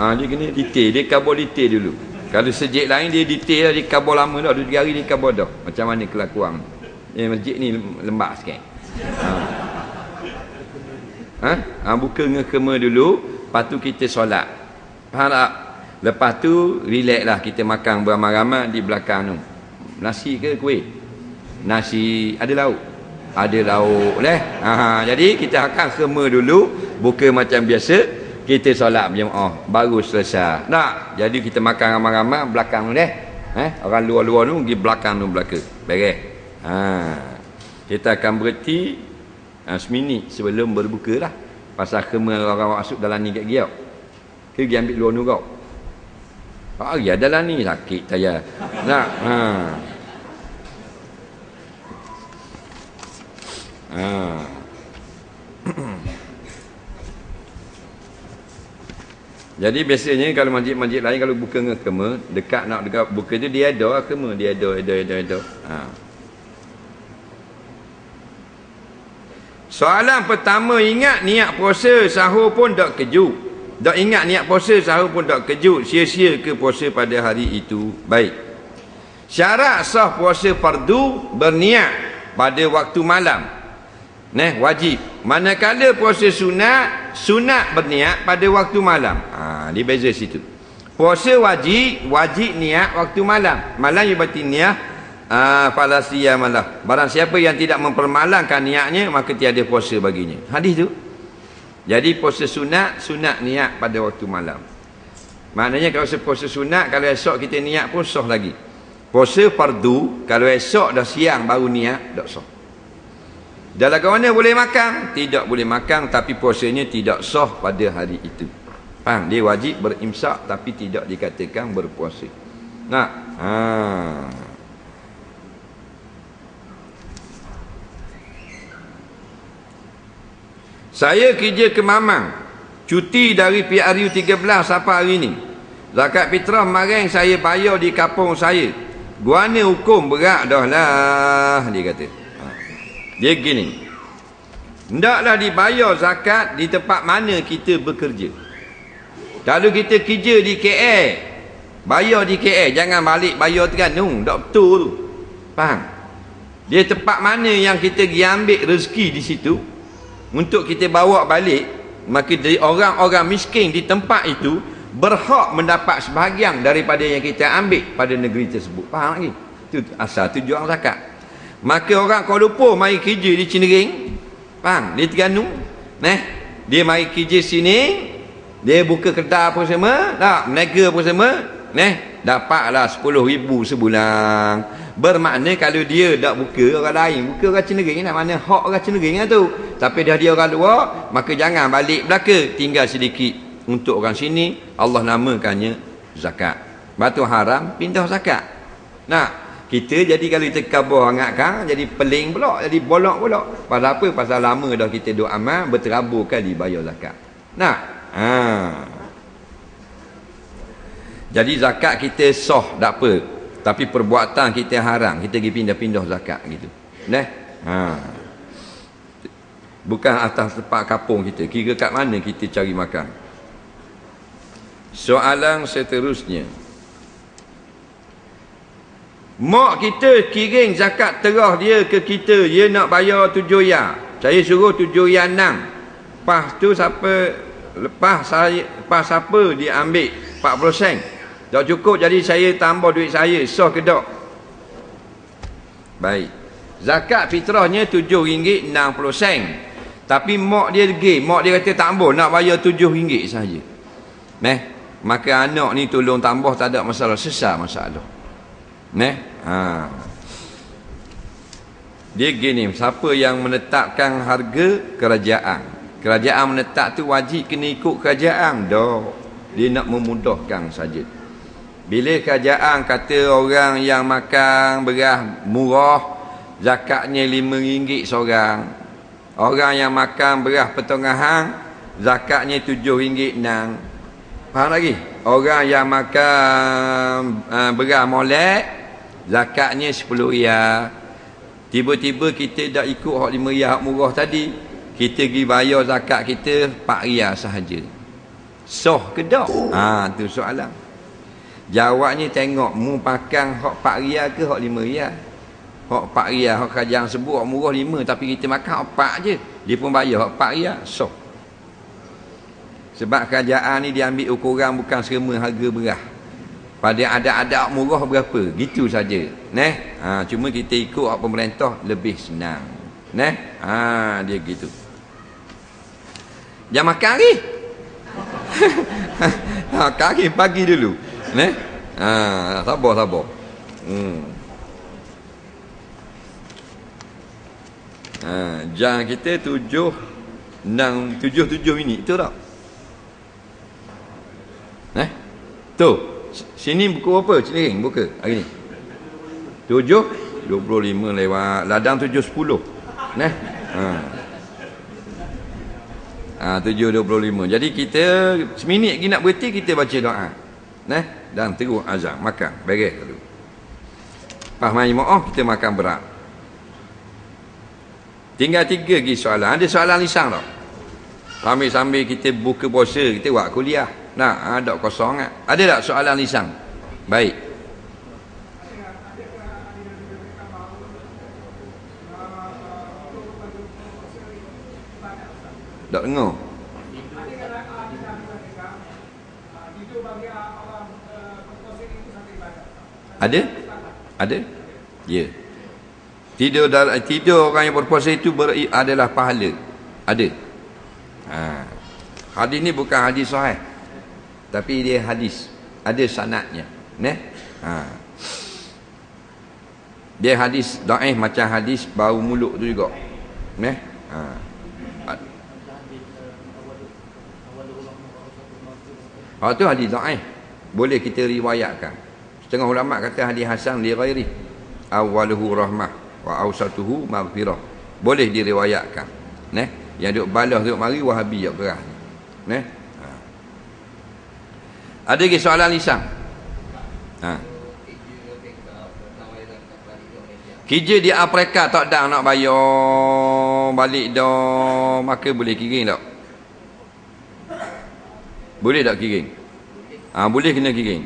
Dia kena detail. Dia kabur detail dulu. Kalau sejik lain dia detail, dia kabur lama dah. 2 hari dia kabur dah. Macam mana kelakuan. Masjid ni lembak sikit. Buka dengan kema dulu. Lepas tu kita solat. Faham tak? Lepas tu relax lah. Kita makan beramai-ramai di belakang tu. Nasi ke kuih? Nasi. Ada lauk? Ada lauk leh. Jadi kita akan kema dulu. Buka macam biasa. Kita solat berjemaah baru selesai. Nak. Jadi kita makan ramai-ramai belakang tu deh. Orang luar-luar tu pergi belakang tu belaka. Beres. Kita akan berhenti seminit sebelum berbuka lah. Pasal kema orang masuk dalam ni kat giap. Ke pergi ambil luar nu kau. Hari ada dalam ni sakit saya. Nak. Jadi biasanya kalau masjid-masjid lain kalau buka dengan kema, dekat buka tu dia ada kema, dia ada. Soalan pertama, ingat niat puasa sahur pun tak kejut. Tak ingat niat puasa, sahur pun tak kejut, sia-sia ke puasa pada hari itu. Baik. Syarat sah puasa fardu berniat pada waktu malam. Wajib. Manakala puasa sunat, sunat berniat pada waktu malam. Dia beza situ. Puasa wajib, wajib niat waktu malam. Malam ia berarti niat falasiyah malah. Barang siapa yang tidak mempermalamkan niatnya, maka tiada puasa baginya. Hadis tu. Jadi puasa sunat, sunat niat pada waktu malam. Maknanya kalau puasa sunat, kalau esok kita niat pun sah lagi. Puasa fardu, kalau esok dah siang baru niat, tak sah. Dalam kawana boleh makan? Tidak boleh makan, tapi puasanya tidak sah pada hari itu. Faham? Dia wajib berimsak tapi tidak dikatakan berpuasa. Nah, saya kerja ke Mamang, cuti dari PRU 13 sampai hari ini. Zakat fitrah kemarin saya bayar di kampung saya. Guana hukum berat dah lah, dia kata. Dia gini, hendaklah dibayar zakat di tempat mana kita bekerja. Kalau kita kerja di KL, bayar di KL, jangan balik bayar Terengganu. Tak betul tu. Faham? Dia tempat mana yang kita pergi ambil rezeki di situ, untuk kita bawa balik, maka dari orang-orang miskin di tempat itu berhak mendapat sebahagian daripada yang kita ambil pada negeri tersebut. Faham lagi? Itu asal tujuan zakat. Maka orang Kuala Lumpur mari kerja di Cinering, faham? Di Terengganu, dia mari kerja sini, dia buka kedai apa semua, tak, meniaga apa semua, dapatlah 10,000 sebulan. Bermakna kalau dia tak buka, orang lain buka, orang Cinering lah, mana hak orang Cinering lah tu. Tapi dah dia orang luar, maka jangan balik belaka, tinggal sedikit untuk orang sini. Allah namakannya zakat. Batu haram pindah zakat. Nah, kita jadi kalau kita kabur hangatkan, jadi peling pula, jadi bolok pula. Pasal apa? Pasal lama dah kita duk amal, berterabur kali bayar zakat. Nah, jadi zakat kita sah, tak apa. Tapi perbuatan kita haram, kita pergi pindah-pindah zakat gitu. Bukan atas tempat kampung kita. Kira kat mana kita cari makan. Soalan seterusnya. Mak kita kirim zakat terah dia ke kita, dia nak bayar 7 ya. Saya suruh 7 ya 6. Lepas tu lepas siapa dia ambil 40 sen. Tak cukup, jadi saya tambah duit saya, sah ke tak? Baik. Zakat fitrahnya RM7.60. Tapi mak dia degil, mak dia kata tak boleh, nak bayar RM7 saja. Maka anak ni tolong tambah, tak ada masalah, sesat masalah. Dia gini, siapa yang menetapkan harga? Kerajaan. Kerajaan menetap tu wajib kena ikut kerajaan. Dah, dia nak memudahkan saja. Bila kerajaan kata orang yang makan beras murah, zakatnya RM5 seorang. Orang yang makan beras pertengahan, zakatnya RM7.6. Faham lagi? Orang yang makan beras molek, zakatnya 10 riyal. Tiba-tiba kita dah ikut hak 5 riyal hak murah tadi, kita pergi bayar zakat kita 4 riyal sahaja. Sah ke tak? Tu soalan. Jawabnya tengok mu pakan hak 4 riyal ke hak 5 riyal. Hak 4 riyal hak kerajaan sebut hak murah 5, tapi kita makan hak 4 je. Dia pun bayar hak 4 riyal. Sah. Sebab kerajaan ni dia ambil ukuran bukan serma harga beras. Pada ada murah berapa, gitu saja. Cuma kita ikut hak pemerintah lebih senang. Dia gitu. Jangan makan lagi. Kaki pagi dulu. Sabar. Jam kita 7 minit tu tak? Tu. Sini buku apa? Cinering buka hari ni. 7:25 lewat. Ladang 7:10. 7:25. Jadi kita seminit lagi nak berhenti, kita baca doa. Dan terus azan makan. Beres dulu. Pas mai maaf kita makan berat. Tinggal 3 lagi soalan. Ada soalan lisan tak? Sambil-sambil kita buka puasa, kita buat kuliah. Nah, dok kosong ah. Ada tak soalan lisan? Baik. Tak dengar. Ada? Ada? Ya. Tidur orang yang berpuasa itu adalah pahala. Ada. Hadis ni bukan hadis sahih. Tapi dia hadis. Ada sanadnya. Dia hadis dhaif macam hadis bau mulut tu juga. Tu hadis dhaif. Boleh kita riwayatkan. Setengah ulama kata hadis hasan li ghairi. Awaluhu rahmah wa awsatuhu maghfirah. Boleh diriwayatkan. Yang duk balas duk mari Wahabi yang keras. Ada lagi soalan lisan? Kerja di Afrika tak ada nak bayar balik dah, maka boleh kiring tak? Boleh tak kiring? Boleh kena kiring.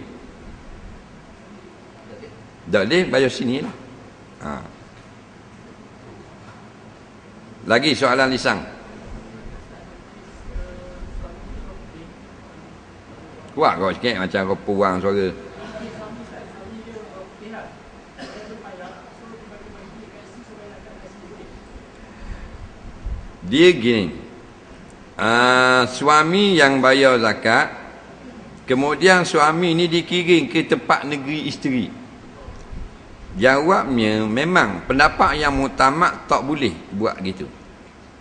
Tak boleh bayar sini lah. Lagi soalan lisan. Kuat kau sikit macam kau puang suara. Dia gini. Suami yang bayar zakat, kemudian suami ni dikirim ke tempat negeri isteri. Jawabnya memang pendapat yang mutamak tak boleh buat gitu.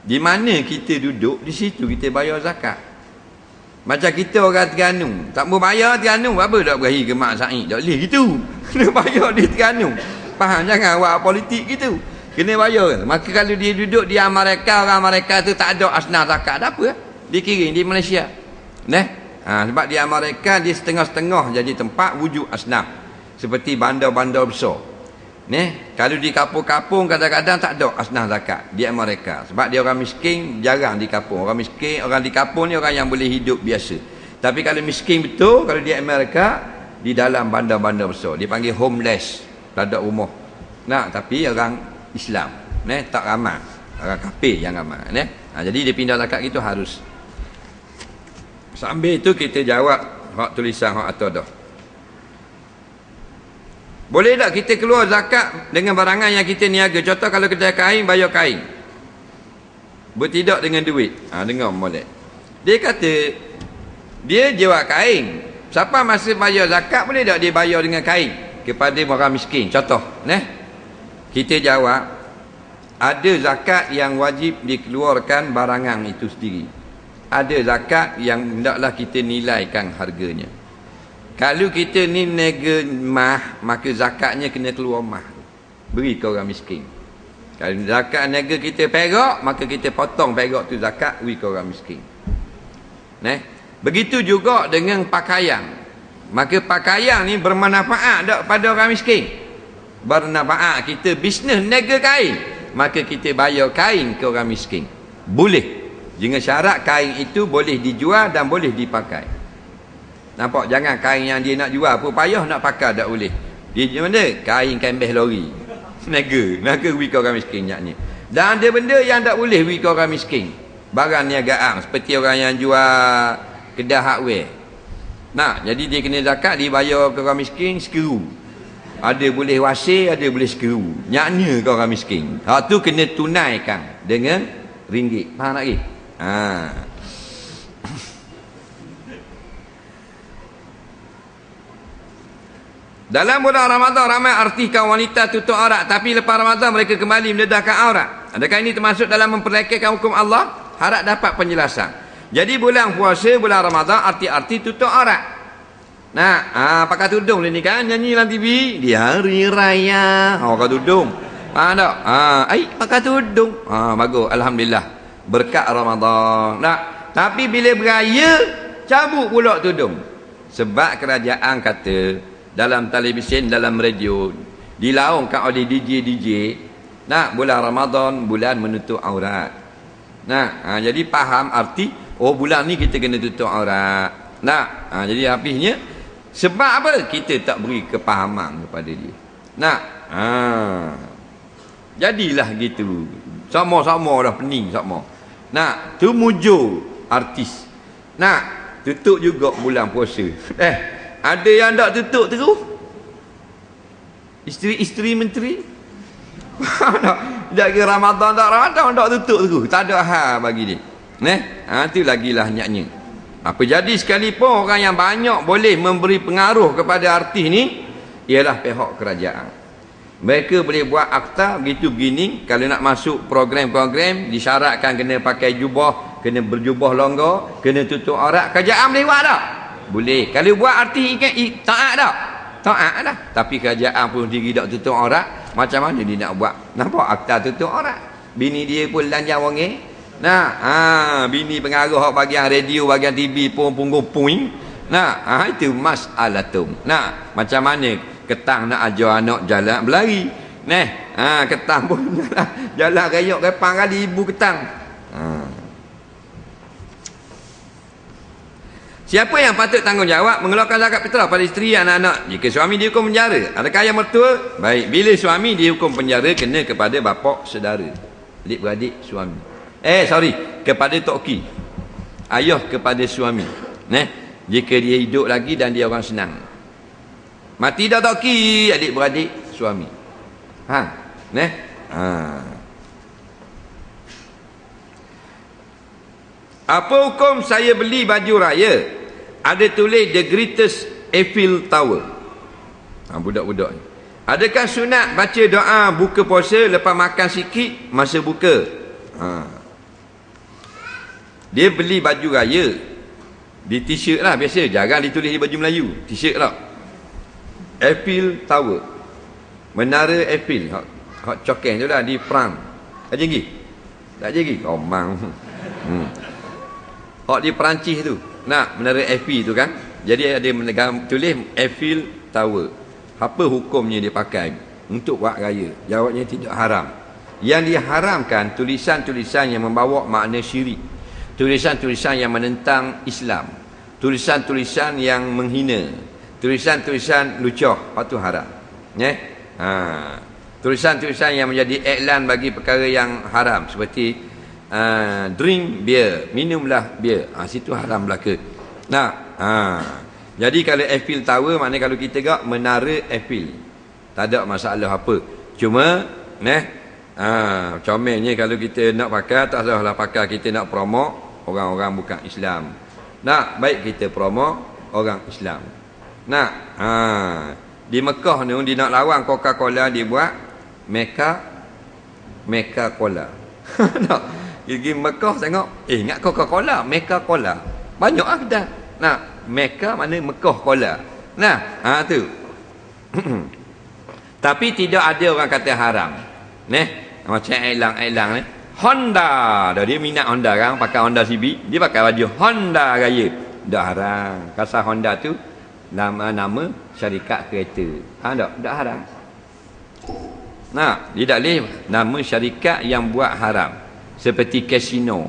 Di mana kita duduk, di situ kita bayar zakat. Macam kita orang Terengganu, tak mau bayar Terengganu, apa tak berahi ke Mak Said? Tak boleh gitu. Kena bayar di Terengganu. Faham, jangan buat politik gitu. Kena bayar. Maka kalau dia duduk di Amerika, orang Amerika tu tak ada asnaf zakat, tak apa. Dikirim di Malaysia. Sebab di Amerika dia setengah-setengah jadi tempat wujud asnaf. Seperti bandar-bandar besar. Kalau di kampung-kampung kadang-kadang tak ada asnaf zakat di Amerika. Sebab dia orang miskin, jarang di kampung. Orang miskin, orang di kampung ni orang yang boleh hidup biasa. Tapi kalau miskin betul, kalau di Amerika, di dalam bandar-bandar besar. Dia panggil homeless, tak ada rumah. Tapi orang Islam, tak ramai. Orang kafir yang ramai. Jadi dia pindah zakat itu harus. Sambil itu kita jawab hak tulisan hak atau dah. Boleh tak kita keluar zakat dengan barangan yang kita niaga? Contoh kalau kedai kain, bayar kain. Bertindak dengan duit. Dengar molek. Dia kata, dia jual kain. Siapa masa bayar zakat, boleh tak dia bayar dengan kain kepada orang miskin? Contoh. Kita jawab, ada zakat yang wajib dikeluarkan barangan itu sendiri. Ada zakat yang hendaklah kita nilaikan harganya. Kalau kita ni nega mah, maka zakatnya kena keluar mah. Beri ke orang miskin. Kalau zakat nega kita perak, maka kita potong perak tu zakat, beri ke orang miskin. Begitu juga dengan pakaian. Maka pakaian ni bermanfaat tak pada orang miskin? Bermanfaat. Kita bisnes nega kain, maka kita bayar kain ke orang miskin. Boleh. Dengan syarat kain itu boleh dijual dan boleh dipakai. Nampak? Jangan kain yang dia nak jual pun payah nak pakai, tak boleh. Dia mana? Kain kembeh lori. Naga beri ke orang miskin ni. Dan ada benda yang tak boleh beri ke orang miskin. Barang niagaan. Seperti orang yang jual kedai hardware. Jadi dia kena zakat, dia bayar ke orang miskin skru. Ada boleh wasir, ada boleh skru. Nyaknya ke orang miskin. Hak tu kena tunaikan dengan ringgit. Faham tak lagi? Dalam bulan Ramadan ramai artikan wanita tutup aurat, tapi lepas Ramadan mereka kembali mendedahkan aurat. Adakah ini termasuk dalam memperlekehkan hukum Allah? Harap dapat penjelasan. Jadi bulan puasa, bulan Ramadan arti-arti tutup aurat. Pakai tudung ni kan, nyanyi dalam TV, di hari raya. Pakai tudung. Faham tak? Pakai tudung. Bagus, alhamdulillah. Berkat Ramadan. Tapi bila beraya, cabut pula tudung. Sebab kerajaan kata dalam televisyen, dalam radio, dilaungkan oleh DJ, bulan Ramadan bulan menutup aurat. Jadi faham arti Oh bulan ni kita kena tutup aurat. Nak? Jadi habisnya sebab apa? Kita tak beri kepahaman kepada dia. Nak? Jadilah gitu. Sama-sama dah pening sama. Nak? Tu mujur artis. Nak? Tutup juga bulan puasa. Ada yang tak tutup terus? Isteri-isteri menteri? Tak kira Ramadan tak tutup terus. Tak ada hal bagi dia. Tu lagilah nyaknya. Apa jadi sekalipun orang yang banyak boleh memberi pengaruh kepada artis ni ialah pihak kerajaan. Mereka boleh buat akta begitu begini. Kalau nak masuk program-program disyaratkan kena pakai jubah, kena berjubah longgar, kena tutup aurat. Kerajaan boleh buat tak? Boleh. Kalau buat artis taat tak? Taat dah. Tapi kerajaan pun diri tak tutup aurat, macam mana dia nak buat? Nampak akta tutup aurat? Bini dia pun lanjang wangi. Bini pengaruh bahagian radio, bahagian TV pun punggung puing. Itu masalatum. Macam mana ketang nak ajar anak jalan berlari. Ketang pun jalan rayok repang kali ibu ketang. Siapa yang patut tanggungjawab mengeluarkan zakat fitrah pada isteri anak-anak jika suami dihukum penjara? Adakah yang mertua? Baik, bila suami dihukum penjara kena kepada bapa saudara, adik-beradik suami. Kepada toki. Ayah kepada suami. Jika dia hidup lagi dan dia orang senang. Mati dah toki, adik-beradik suami. Apa hukum saya beli baju raya ada tulis The Greatest Eiffel Tower? Budak-budak ni. Adakah sunat baca doa buka puasa lepas makan sikit masa buka? Dia beli baju raya di t-shirt lah biasa, jarang ditulis di baju Melayu, t-shirt lah. Eiffel Tower, Menara Eiffel, hak cokeng tu lah di Perang. Tak jadi? Tak jadi? Omang. Hak di Perancis tu, Menara Eiffel tu kan. Jadi ada tulis Eiffel Tower. Apa hukumnya dia pakai untuk buat raya? Jawabnya tidak haram. Yang diharamkan tulisan-tulisan yang membawa makna syirik, tulisan-tulisan yang menentang Islam, tulisan-tulisan yang menghina, tulisan-tulisan lucah, itu haram. Tulisan-tulisan yang menjadi iklan bagi perkara yang haram seperti drink beer, minumlah beer, situ haram belaka. Jadi kalau Eiffel Tower maknanya kalau kita gak Menara Eiffel, tak ada masalah apa. Cuma comelnya kalau kita nak pakai, tak salahlah pakai, kita nak promote orang-orang bukan Islam. Baik kita promote orang Islam. Di Mekah ni dia nak lawan Coca-Cola, dia buat Mecca Cola. Pergi Mekah tengok, ingat Coca-Cola, Mecca Cola. Banyak lah dah. Mecca mana Mekah Cola. Tu. Tapi tidak ada orang kata haram. Macam elang-elang ni. Honda, dah dia minat Honda kan, pakai Honda Civic, dia pakai baju Honda raya. Dah haram. Kasar Honda tu nama syarikat kereta. Tak haram. Dia tak boleh nama syarikat yang buat haram. Seperti kasino.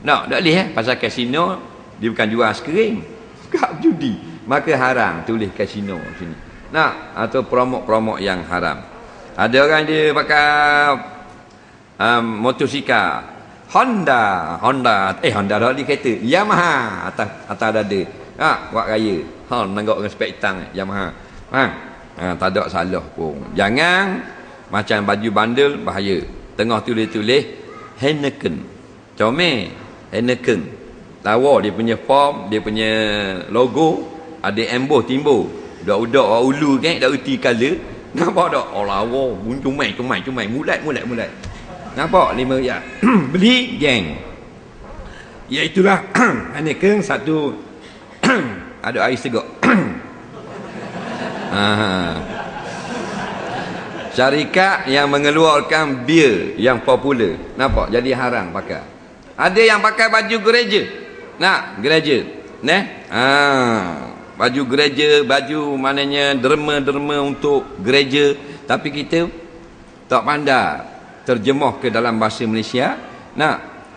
Tak boleh pasal kasino dia bukan jual skrin, kap judi. Maka haram tulis kasino sini. Atau promok-promok yang haram. Ada orang dia pakai motosikal Honda dah di kereta Yamaha atas dada. Buat raya. Nanggok dengan spek tang Yamaha. Tak ada salah pun. Jangan macam baju bandel bahaya. Tengah tulis Heineken. Comel Heineken. Lawa dia punya form, dia punya logo, ada emboss timbul. Udak-udak orang ulu kan, dak erti color. Nampak tak? Lawa, cumai, mulat. Nampak 5 riyal. Beli geng. Ya itulah Heineken satu ada air segak. Syarikat yang mengeluarkan bir yang popular. Nampak? Jadi haram pakai. Ada yang pakai baju gereja. Gereja. Baju gereja, baju maknanya derma-derma untuk gereja. Tapi kita tak pandai terjemah ke dalam bahasa Malaysia.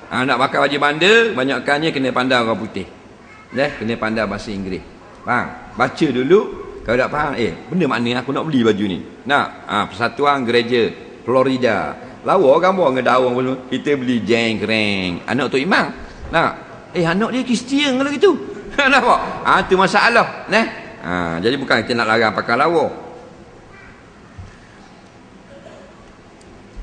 Nak pakai baju banda, banyakkannya kena pandai orang putih. Kena pandai bahasa Inggeris. Faham? Baca dulu. Kalau tak faham, benda makna aku nak beli baju ni. Persatuan Gereja Florida. Lawa gambar ngedaung pun. Kita beli jeng kereng. Anak tu imam. Anak dia Kristian kalau gitu. Nampak? Tu masalah. Jadi bukan kita nak larang pakai lawa.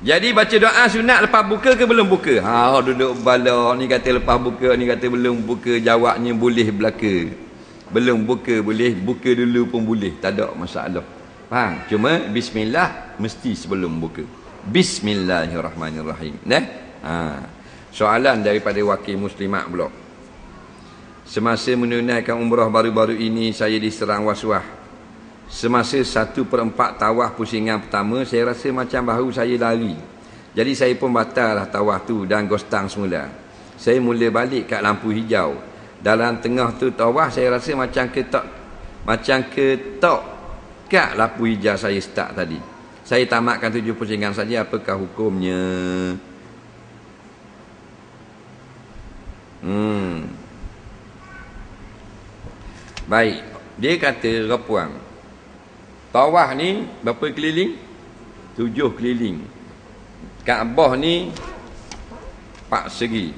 Jadi baca doa sunat lepas buka ke belum buka? Duduk bala ni kata lepas buka, ni kata belum buka, jawabnya boleh belaka. Belum buka boleh, buka dulu pun boleh, tak ada masalah. Faham? Cuma bismillah mesti sebelum buka. Bismillahirrahmanirrahim. Soalan daripada wakil muslimat pula. Semasa menunaikan umrah baru-baru ini saya diserang was-was. Semasa 1/4 tawaf pusingan pertama, saya rasa macam bahu saya lari. Jadi saya pun batal lah tawaf tu dan gostang semula. Saya mula balik kat lampu hijau. Dalam tengah tu tawaf saya rasa macam ketok kat lampu hijau saya start tadi. Saya tamatkan 7 pusingan saja, apakah hukumnya? Baik, dia kata repuang. Tawaf ni berapa keliling? 7 keliling. Kaabah ni 4 segi.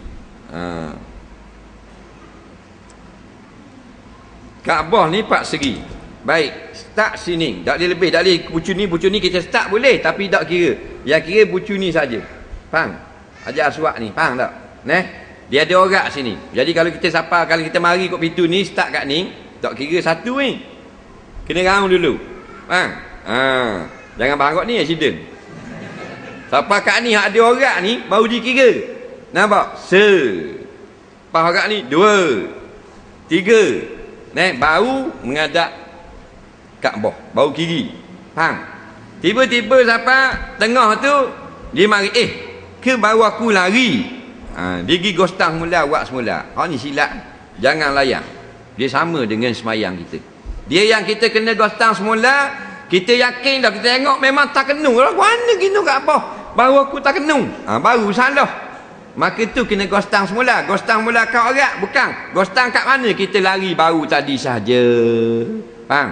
Kaabah ni 4 segi. Baik, start sini. Tak boleh lebih, tak boleh bucu ni kita start boleh, tapi tak kira. Yang kira bucu ni saja. Faham? Hajar Aswad ni, faham tak? Dia ada orak sini. Jadi kalau kita sapa, kalau kita mari kat pintu ni, start kat ni, tak kira satu ni. Kena raung dulu. Jangan bangkok ni accident. Siapa kat ni ada orak ni baru dikira. Nampak? Lepas orak ni 2 3. Baru menghadap Kaabah, baru kiri. Faham? Tiba-tiba siapa tengah tu dia mari ke baru aku lari. Dia pergi gostang mula, buat semula. Ni silap. Jangan layan. Dia sama dengan semayang kita. Dia yang kita kena gostang semula, kita yakin dah, kita tengok memang tak kena lah. Mana kena kat apa? Baru aku tak kena. Baru salah. Maka tu kena gostang semula. Gostang mula kat orak, bukan. Gostang kat mana kita lari baru tadi saja. Faham?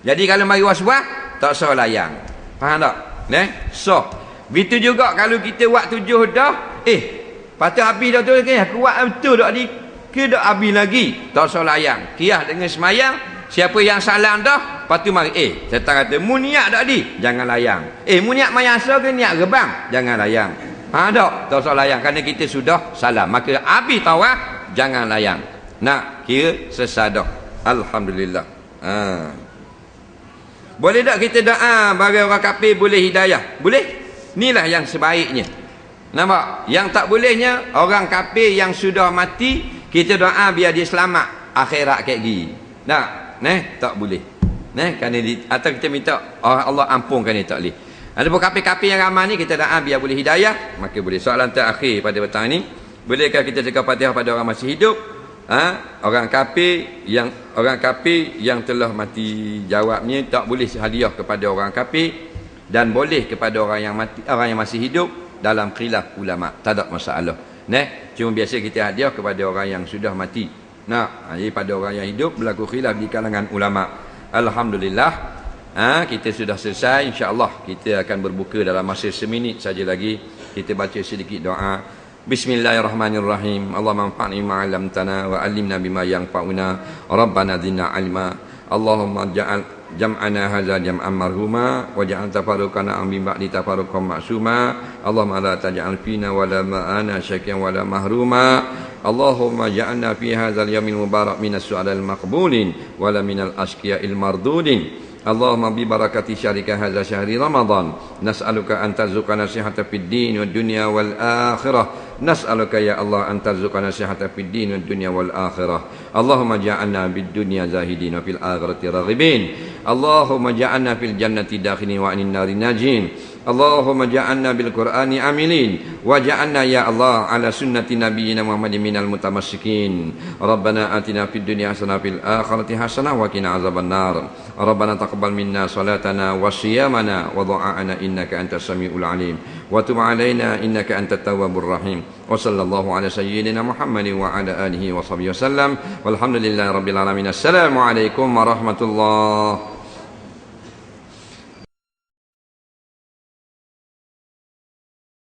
Jadi kalau mari was-was, tak sah layang. Faham tak? Sah. Begitu juga kalau kita buat 7 dah, patut habis dah tu, aku buat betul dah ni. Ke dak habis lagi, tak usah layang. Qiyah dengan semayang, siapa yang salam dah, lepas tu mari setan kata mu niat dak di, jangan layang. Mu niat mayasa ke niat rebang, jangan layang. Tak usah layang kerana kita sudah salam. Maka habis tawaf jangan layang. Nak kira sesadah. Alhamdulillah. Boleh tak kita doa bagi orang kafir boleh hidayah? Boleh. Inilah yang sebaiknya. Nampak? Yang tak bolehnya orang kafir yang sudah mati kita doa biar dia selamat akhirat kayak gini. Tak boleh. Kerana atau kita minta Allah ampunkan dia, tak boleh. Ada pun kafir-kafir yang ramai ni kita doa biar boleh hidayah, maka boleh. Soalan terakhir pada petang ni, bolehkah kita cakap Fatihah pada orang masih hidup? Orang kafir yang telah mati, jawabnya tak boleh hadiah kepada orang kafir dan boleh kepada orang yang masih hidup dalam khilaf ulama. Tak ada masalah. Cuma biasa kita hadiah kepada orang yang sudah mati. Jadi pada orang yang hidup berlaku khilaf di kalangan ulama. Alhamdulillah, kita sudah selesai. InsyaAllah kita akan berbuka dalam masa seminit saja lagi. Kita baca sedikit doa. Bismillahirrahmanirrahim. Allahumma anfa'na bima 'allamtana wa 'allimna bima yanfa'una. Rabbana zidna 'ilma. Allahumma ja'al jam'ana hadza jam'an marhuma wa ja'al tafarruqana min ba'di tafarruqan ma'suma. Allahumma la taj'al fina wa la ma'ana syaqiyan wa la mahruma. Allahumma ja'alna fi hadzal yawmil mubarak minas su'adal maqbulin wa la minal ashqiya'il mardudin. Allahumma bi barakati syarika hadza syahri Ramadan nas'aluka an tarzuqana sihhata fid din wad dunya wal akhirah. Nas'aluka ya Allah an tarzuqana sihhata fid din wad dunya wal akhirah. Allahumma ja'alna bid dunya zahidin wa fil akhirati raghibin. Allahumma ja'alna fil jannati dakhilin wa anin nari najin. Allahumma ja'alna bil Qur'ani amilin wa ja'alna ya Allah ala sunnati nabiyyina Muhammadin minal mutamassikin. Rabbana atina fid dunya hasanah fil akhirati hasanah wa qina azabannar. Rabbana taqabbal minna salatana wa siyamana wa du'aana innaka antas samiul alim. wa tub 'alaina innaka antat tawwabur rahim. Wa sallallahu ala sayyidina Muhammadin wa ala alihi wa sahbihi wasallam. Walhamdulillahirabbil alamin. Assalamualaikum warahmatullahi